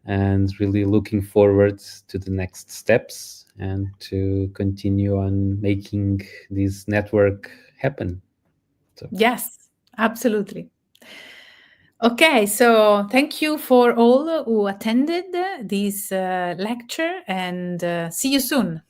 and really looking forward to the next steps and to continue on making this network happen. So. Yes, absolutely. Okay, so thank you for all who attended this lecture, and see you soon.